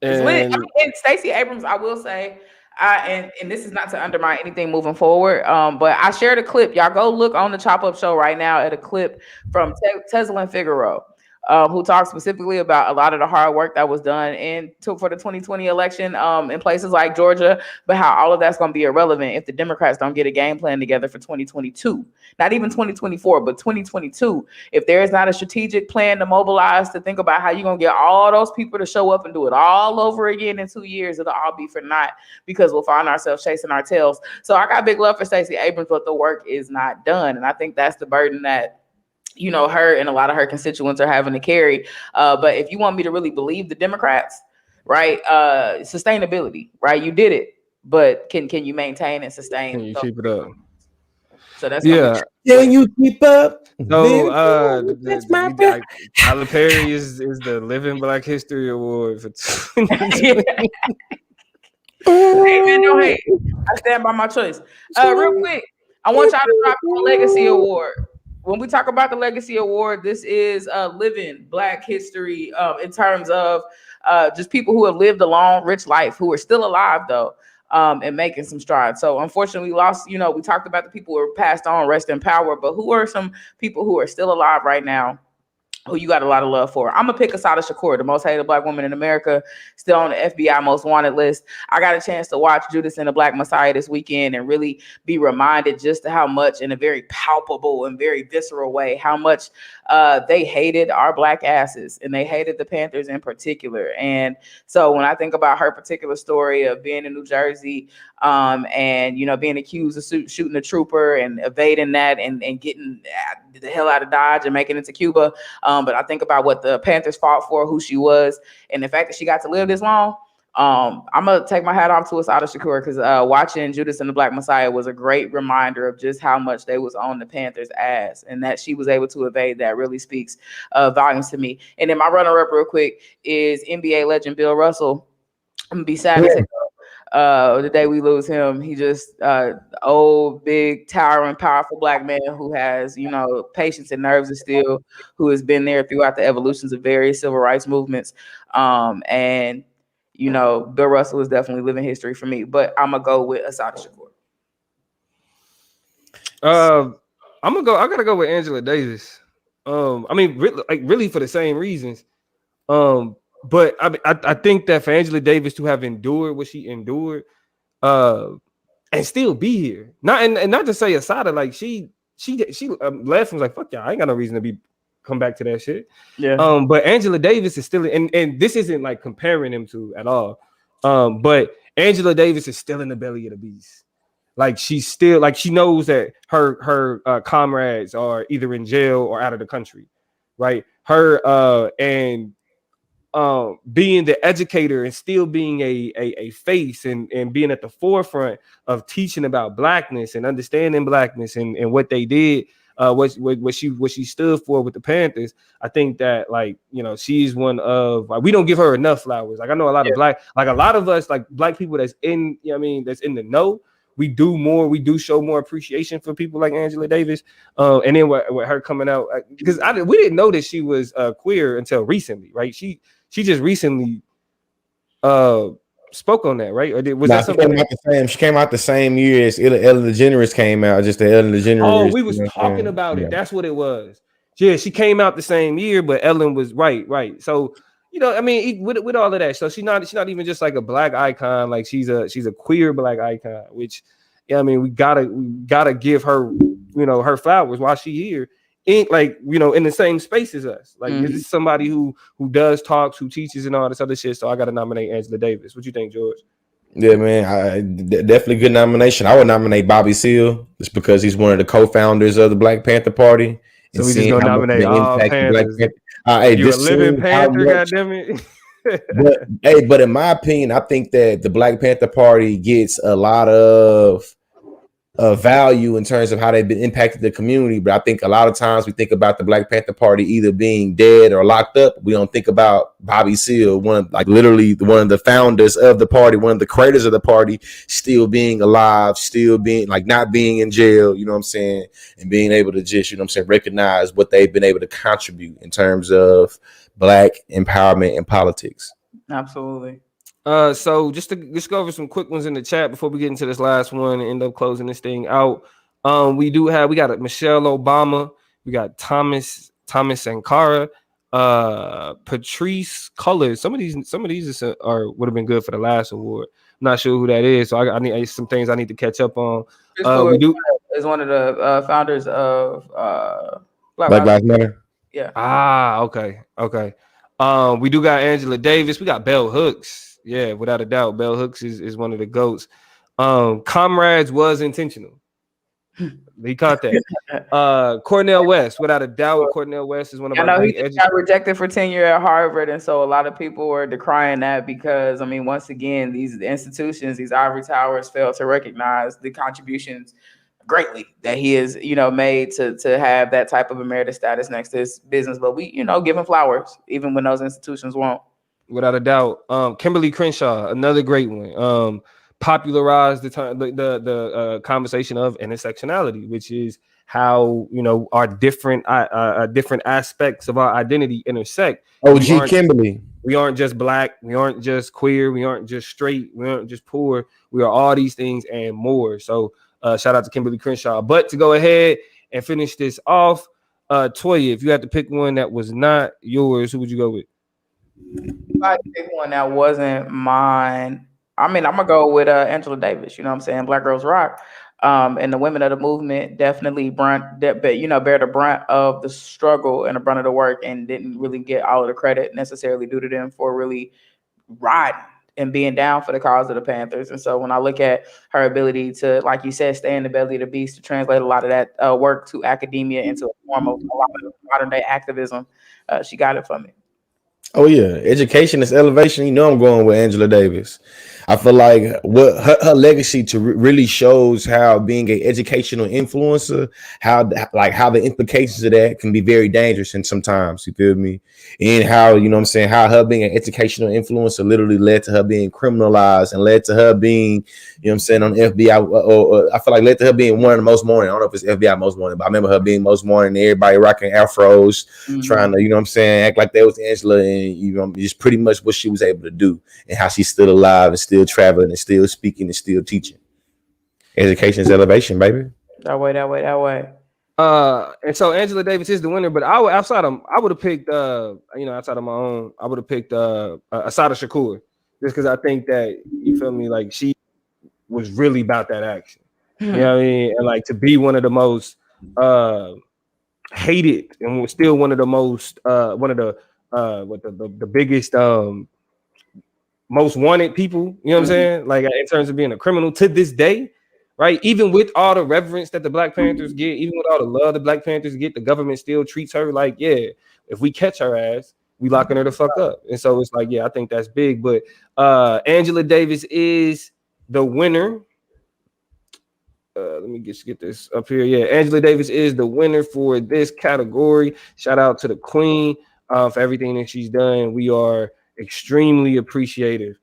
it's lit. And Stacey Abrams, I will say, and this is not to undermine anything moving forward, but I shared a clip. Y'all go look on the Chop Up Show right now at a clip from Tesla and Figaro, who talks specifically about a lot of the hard work that was done for the 2020 election in places like Georgia, but how all of that's going to be irrelevant if the Democrats don't get a game plan together for 2022. Not even 2024, but 2022. If there is not a strategic plan to mobilize to think about how you're going to get all those people to show up and do it all over again in 2 years, it'll all be for naught because we'll find ourselves chasing our tails. So I got big love for Stacey Abrams, but the work is not done. And I think that's the burden that her and a lot of her constituents are having to carry. But if you want me to really believe the Democrats, right? Sustainability, right? You did it, but can you maintain and sustain? Can you keep it up? So that's can you keep up? So Tyler Perry is the Living Black History Award for 2020. Hey man, don't hate. I stand by my choice. Real quick, I want y'all to drop the Legacy Award. When we talk about the Legacy Award, this is living Black history in terms of just people who have lived a long, rich life, who are still alive, though, and making some strides. So unfortunately, we lost, we talked about the people who were passed on, rest in power, but who are some people who are still alive right now, who you got a lot of love for? I'm gonna pick Assata Shakur, the most hated Black woman in America, still on the FBI most wanted list. I got a chance to watch Judas and the Black Messiah this weekend and really be reminded just how much, in a very palpable and very visceral way, how much they hated our Black asses, and they hated the Panthers in particular. And so when I think about her particular story of being in New Jersey, and being accused of shooting a trooper and evading that and getting the hell out of Dodge and making it to Cuba. But I think about what the Panthers fought for, who she was, and the fact that she got to live this long. I'm gonna take my hat off to Assata Shakur, because watching Judas and the Black Messiah was a great reminder of just how much they was on the Panthers' ass, and that she was able to evade that really speaks volumes to me. And then my runner-up real quick is NBA legend Bill Russell. I'm gonna be sad to say the day we lose him. He just old, big, towering, powerful Black man who has, patience and nerves of steel, who has been there throughout the evolutions of various civil rights movements. And Bill Russell is definitely living history for me, but I'm gonna go with Assata Shakur. I gotta go with Angela Davis. Really for the same reasons. But I think that for Angela Davis to have endured what she endured, and still be here, not to say Assata, like she left and was like, fuck y'all, I ain't got no reason to come back to that shit. Yeah. But Angela Davis is still, and this isn't like comparing them to at all. But Angela Davis is still in the belly of the beast. Like she's still, like she knows that her comrades are either in jail or out of the country, right? Her being the educator and still being a face and being at the forefront of teaching about Blackness and understanding Blackness and what they did, what she stood for with the Panthers. I think that she's one of, we don't give her enough flowers. Like I know a lot of a lot of us, like Black people that's in, that's in the know, we do show more appreciation for people like Angela Davis. And then with her coming out, because we didn't know that she was queer until recently, right? She just recently spoke on that, right? Or was that something? She came out the same year as Ellen DeGeneres came out. Just the Ellen DeGeneres. Oh, we was talking about it. That's what it was. Yeah, she came out the same year, but Ellen was right. So, you know, I mean, with all of that, so she's not even just like a black icon. Like she's a queer black icon, which, yeah, I mean, we gotta give her, you know, her flowers while she here. Ain't like, you know, in the same space as us. Like this is somebody who does talks, who teaches and all this other shit. So I gotta nominate Angela Davis. What you think, George? Yeah, man, definitely good nomination. I would nominate Bobby Seale just because he's one of the co-founders of the Black Panther Party. So we just gonna nominate all Panthers. You a living Panther, goddammit. but in my opinion, I think that the Black Panther Party gets a lot of value in terms of how they've been impacted the community. But I think a lot of times we think about the Black Panther Party either being dead or locked up. We don't think about Bobby Seale, literally one of the founders of the party, one of the creators of the party, still being alive, still being like not being in jail, you know what I'm saying? And being able to just, you know what I'm saying, recognize what they've been able to contribute in terms of Black empowerment and politics. Absolutely. So just to go over some quick ones in the chat before we get into this last one and end up closing this thing out. We got Michelle Obama, we got Thomas Sankara, Patrice Cullors. Some of these would have been good for the last award. I'm not sure who that is, so I need some things I need to catch up on. We do is one of the founders of Black Lives Matter. Yeah. Okay. We do got Angela Davis. We got Bell Hooks. Yeah, without a doubt, Bell Hooks is one of the GOATs. Comrades was intentional. He caught that. Cornel West, without a doubt, Cornel West is one of my. He got rejected for tenure at Harvard, and so a lot of people were decrying that because, I mean, once again, these institutions, these ivory towers, fail to recognize the contributions greatly that he has, you know, made to have that type of emeritus status next to his business. But we, you know, give him flowers even when those institutions won't. Without a doubt. Kimberly Crenshaw, another great one. Popularized the conversation of intersectionality, which is how, you know, our different aspects of our identity intersect. Kimberly. We aren't just Black, we aren't just queer, we aren't just straight, we aren't just poor. We are all these things and more. So shout out to Kimberly Crenshaw. But to go ahead and finish this off, Toya, if you had to pick one that was not yours, who would you go with? If I pick one that wasn't mine, I mean, I'm gonna go with Angela Davis. You know what I'm saying? Black Girls Rock. And the women of the movement definitely bear the brunt of the struggle and the brunt of the work, and didn't really get all of the credit necessarily due to them for really riding and being down for the cause of the Panthers. And so when I look at her ability to, like you said, stay in the belly of the beast, to translate a lot of that work to academia into a form of a lot of modern day activism, she got it for me. Oh yeah, education is elevation. You know I'm going with Angela Davis. I feel like what her legacy to really shows how being an educational influencer, how the implications of that can be very dangerous and sometimes, you feel me? And how, you know what I'm saying, how her being an educational influencer literally led to her being criminalized and led to her being, you know what I'm saying, on FBI, or I feel like led to her being one of the most wanted. I don't know if it's FBI most wanted, but I remember her being most wanted and everybody rocking afros, trying to, you know what I'm saying, act like that was Angela, and you know, just pretty much what she was able to do and how she's still alive and still traveling and still speaking and still teaching. Education is elevation, baby. That way. And so Angela Davis is the winner, but I would have picked outside of my own, I would have picked Assata Shakur, just because I think that, you feel me, like she was really about that action. You know what I mean? And like to be one of the most hated and was still one of the most the biggest most wanted people, you know what I'm saying? Like in terms of being a criminal to this day, right? Even with all the reverence that the Black Panthers get, even with all the love the Black Panthers get, the government still treats her like, yeah, if we catch her ass, we locking her the fuck up. And so it's like, yeah, I think that's big. But Angela Davis is the winner. Let me just get this up here. Yeah, Angela Davis is the winner for this category. Shout out to the Queen for everything that she's done. We are extremely appreciative,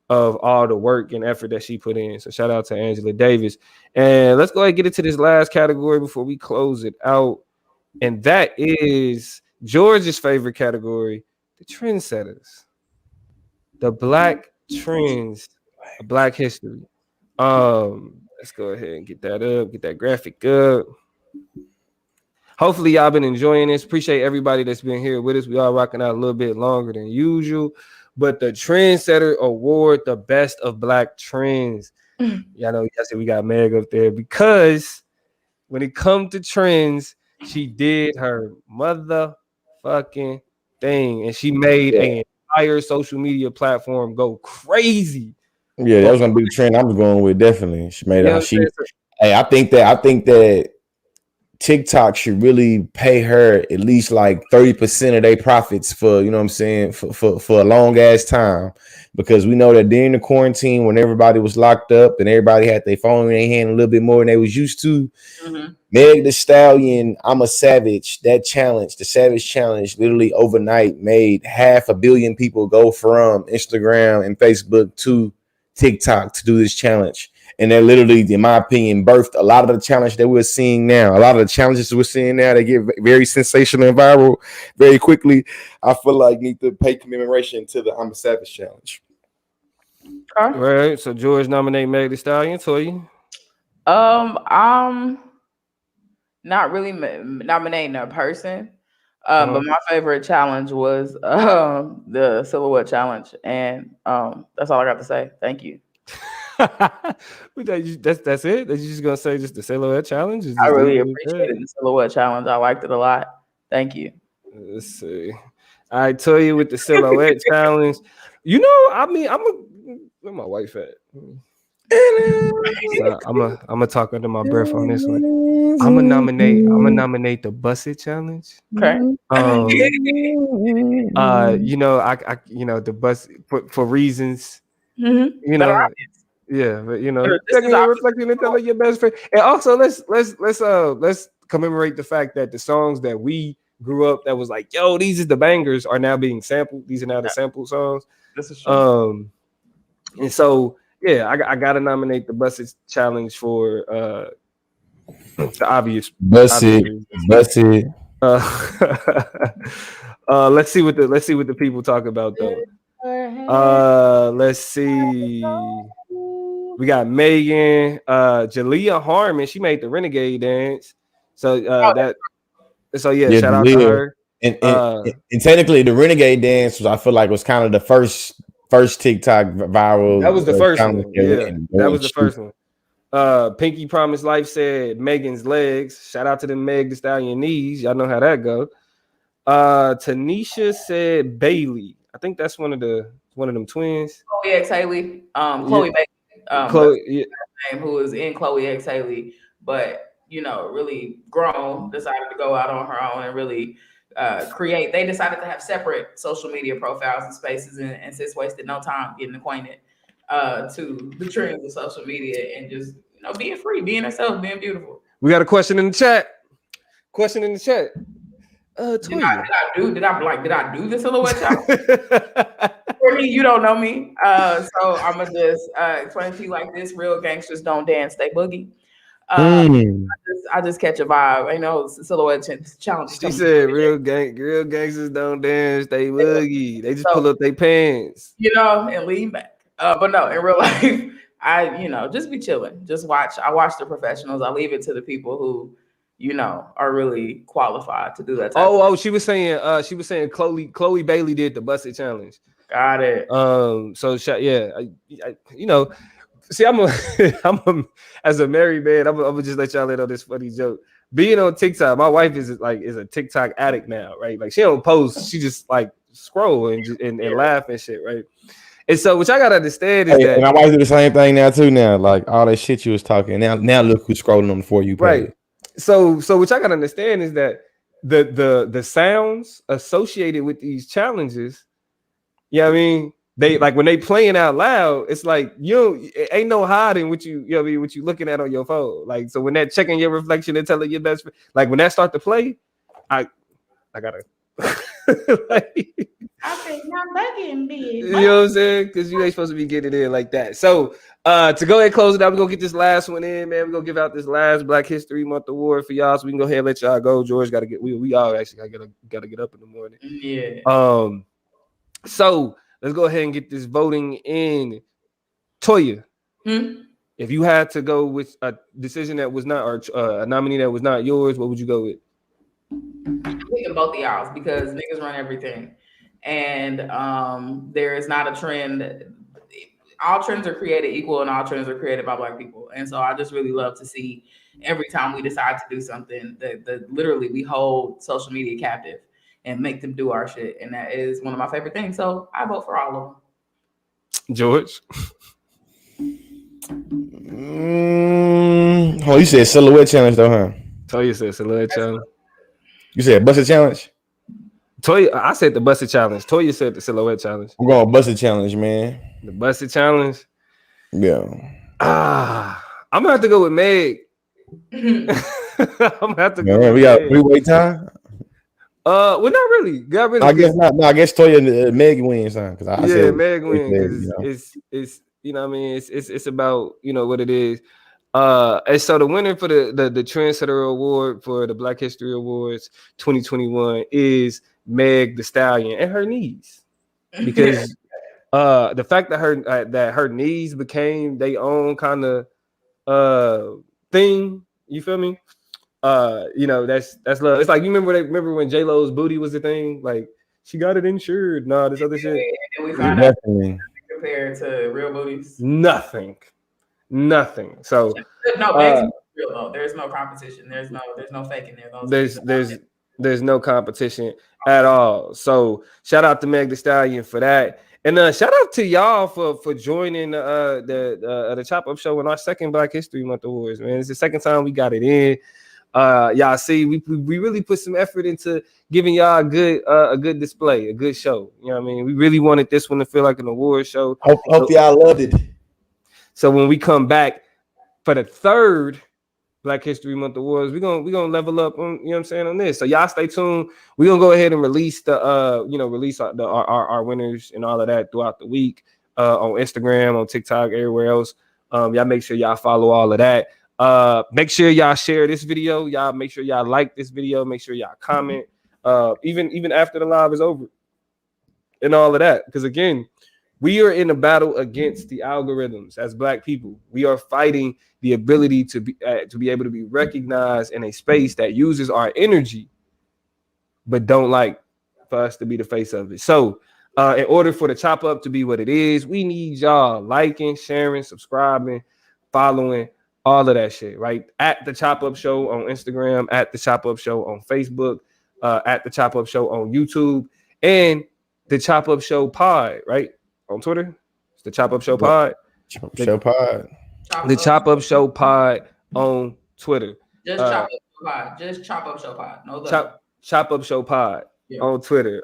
of all the work and effort that she put in. So shout out to Angela Davis. And let's go ahead and get into this last category before we close it out. And that is George's favorite category, the trendsetters, the Black trends, Black history. Let's go ahead and get that up, get that graphic up. Hopefully y'all been enjoying this. Appreciate everybody that's been here with us. We are rocking out a little bit longer than usual, but the Trendsetter Award, the best of Black trends. Y'all know, I said we got Meg up there because when it comes to trends, she did her motherfucking thing, and she made an entire social media platform go crazy. Yeah, that was gonna be the trend I was going with. Definitely, she made it. Hey, I think that TikTok should really pay her at least like 30% of their profits for, you know what I'm saying, for a long ass time, because we know that during the quarantine when everybody was locked up and everybody had their phone in their hand a little bit more than they was used to, Meg Thee Stallion, I'm a Savage, that challenge, the Savage Challenge, literally overnight made 500 million people go from Instagram and Facebook to TikTok to do this challenge. And that literally, in my opinion, birthed a lot of the challenge that we're seeing now. A lot of the challenges we're seeing now, they get very sensational and viral very quickly. I feel like need to pay commemoration to the I'm a Savage challenge. All right, so George nominate Meg Thee Stallion. Toya? I'm not really nominating a person, but my favorite challenge was the silhouette challenge, and that's all I got to say. Thank you. That's it. That you just gonna say just the silhouette challenge? I really appreciated the silhouette challenge. I liked it a lot. Thank you. Let's see. I tell you with the silhouette challenge. You know, I mean, where my wife at? So I'm gonna talk under my breath on this one. I'm gonna nominate the Bust It challenge. Okay. You know, I you know, the bus for reasons. You know. Yeah, but you know, reflecting and telling your best friend. And also let's commemorate the fact that the songs that we grew up that was like, yo, these are the bangers are now being sampled. These are now the sampled songs. This is true. And so yeah, I gotta nominate the Bust It challenge for the obvious Bust It. Let's see what the people talk about though. Let's see. We got Megan, Jalea Harmon. She made the Renegade dance. So shout out to her. And technically, the Renegade dance was, I feel like, was kind of the first TikTok viral. That was the first one. Yeah, that was the first one. Pinky Promise Life said Megan's legs. Shout out to the Meg Thee Stallion knees. Y'all know how that go. Tanisha said Bailey. I think that's one of them twins. Chloe X Haley. Chloe Bailey. Chloe, who is in Chloe X Haley, but you know, really grown, decided to go out on her own and really create. They decided to have separate social media profiles and spaces, and sis wasted no time getting acquainted to the trends of social media and just, you know, being free, being herself, being beautiful. We got a question in the chat. Did I do the silhouette challenge? Courtney, you don't know me, so I'm gonna just explain to you like this: real gangsters don't dance, they boogie. I just catch a vibe. You know, silhouette challenge. She said, "Real gangsters don't dance, they boogie. They just pull up their pants, you know, and lean back." But no, in real life, I just be chilling, just watch. I watch the professionals. I leave it to the people who, you know, are really qualified to do that. She was saying Chloe Bailey did the Bust It challenge. Got it. So yeah, I you know, see, I'm as a married man, I'm gonna just let y'all in on this funny joke. Being on TikTok, my wife is a TikTok addict now, right? Like she don't post, she just like scroll and laugh and shit, right? And so what I gotta understand is that my wife do the same thing now too. Now, like all that shit you was talking. Now look who's scrolling on the For You page. Right. So what I gotta understand is that the sounds associated with these challenges, I mean, they like when they playing out loud, it's like it ain't no hiding what you know what I mean, what you looking at on your phone. Like, so when that checking your reflection and telling your best friend, like when that start to play, I gotta I said, now back in bed. You know what I'm saying? Because you ain't supposed to be getting it in like that. So to go ahead and close it out, we're gonna get this last one in, man. We're gonna give out this last Black History Month award for y'all. So we can go ahead and let y'all go. George gotta get we all actually gotta get up in the morning. Yeah. So let's go ahead and get this voting in. Toya, if you had to go with a decision that was not, or a nominee that was not yours, what would you go with? I'm picking both of y'all's because niggas run everything. And there is not a trend. All trends are created equal and all trends are created by Black people. And so I just really love to see every time we decide to do something that literally we hold social media captive and make them do our shit. And that is one of my favorite things. So I vote for all of them. George? Oh, you said silhouette challenge though, huh? Toya said silhouette challenge. You said busted challenge? Toya, I said the busted challenge. Toya said the silhouette challenge. I'm going busted challenge, man. The busted challenge? Yeah. I'm gonna have to go with Meg. I'm gonna have to go with We got Meg. three-way tie? Well, not really. I guess not. No, I guess Toya and Meg wins, huh? Meg wins. It's you know what I mean, it's about, you know, what it is. And so the winner for the Transcender Award for the Black History Awards 2021 is Meg the Stallion and her knees, because the fact that her knees became their own kind of thing. You feel me? You know, that's love. It's like, you remember when J-Lo's booty was the thing? Like, she got it insured. No, this other shit. And we found out compared to real booties. Nothing. So no, Meg's real though. There's no competition. There's no fake in there. There's no competition at all. So shout out to Meg the Stallion for that. And shout out to y'all for joining the Chop Up Show in our second Black History Month Awards, man. It's the second time we got it in. Y'all see, we really put some effort into giving y'all a good display, a good show. You know what I mean? We really wanted this one to feel like an award show. Hope y'all loved it. So when we come back for the third Black History Month Awards, we're gonna level up on, you know what I'm saying, on this. So y'all stay tuned. We're gonna go ahead and release our winners and all of that throughout the week on Instagram, on TikTok, everywhere else. Y'all make sure y'all follow all of that. Make sure y'all share this video. Y'all make sure y'all like this video. Make sure y'all comment. Even after the live is over and all of that. Because again, we are in a battle against the algorithms as Black people. We are fighting the ability to be able to be recognized in a space that uses our energy, but don't like for us to be the face of it. So in order for the Chop Up to be what it is, we need y'all liking, sharing, subscribing, following, all of that shit, right? At the Chop Up Show on Instagram, at the Chop Up Show on Facebook, at the Chop Up Show on YouTube, and the Chop Up Show Pod, right? On Twitter, it's the Chop Up Show Pod. The Chop Up Show Pod on Twitter. Just Chop Up Show Pod. Just Chop Up Show Pod. No Chop Up Show Pod on Twitter.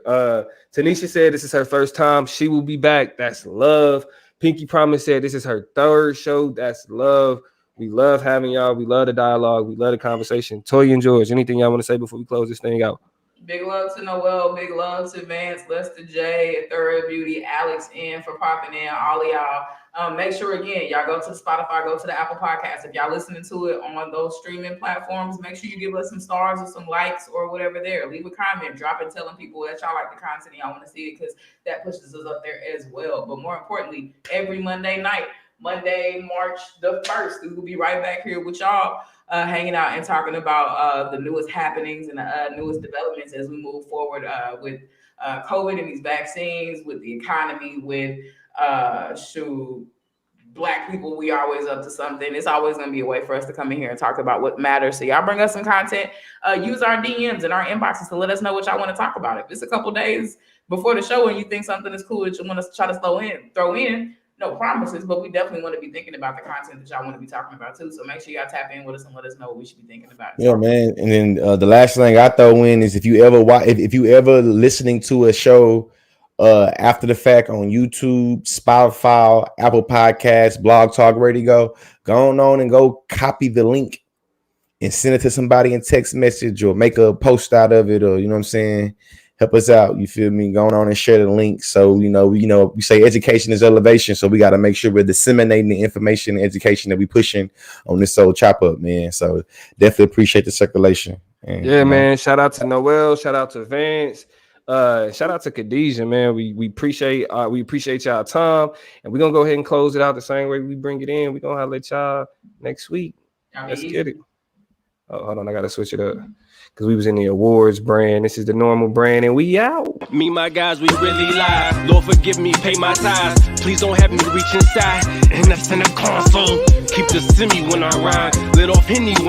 Tanisha said this is her first time. She will be back. That's love. Pinky Promise said this is her third show. That's love. We love having y'all. We love the dialogue. We love the conversation. Toya and George, anything y'all want to say before we close this thing out? Big love to Noel. Big love to Vance, Lester J, Thorough Beauty, Alex N for popping in. All of y'all. Make sure, again, y'all go to Spotify, go to the Apple Podcast. If y'all listening to it on those streaming platforms, make sure you give us some stars or some likes or whatever there. Leave a comment, drop it, telling people that y'all like the content, y'all want to see it, because that pushes us up there as well. But more importantly, every Monday night, Monday, March the 1st, we will be right back here with y'all, hanging out and talking about the newest happenings and the newest developments as we move forward with COVID and these vaccines, with the economy, with Black people. We always up to something. It's always going to be a way for us to come in here and talk about what matters. So y'all bring us some content. Use our DMs and our inboxes to let us know what y'all want to talk about. If it's a couple days before the show and you think something is cool that you want us to try to throw in, no promises, but we definitely want to be thinking about the content that y'all want to be talking about too. So make sure y'all tap in with us and let us know what we should be thinking about. Yeah, man. And then the last thing I throw in is if you ever listening to a show after the fact on YouTube, Spotify, Apple Podcasts, Blog Talk Radio, go on and go copy the link and send it to somebody in text message or make a post out of it, or you know what I'm saying. help us out. You feel me? Going on and share the link. So, we say education is elevation. So we got to make sure we're disseminating the information and education that we pushing on this old chop up, man. So definitely appreciate the circulation. And, man. Shout out to Noel. Shout out to Vance. Shout out to Khadijah, man. We appreciate y'all time, and we're gonna go ahead and close it out the same way we bring it in. We're gonna let y'all next week. Let's get it. Oh, hold on, I gotta switch it up because we was in the awards brand. This is the normal brand, and we out. Me, my guys, we really live. Lord, forgive me, pay my tithes. Please don't have me reach inside, and that's in the console. Keep the semi when I ride, lit off Henny when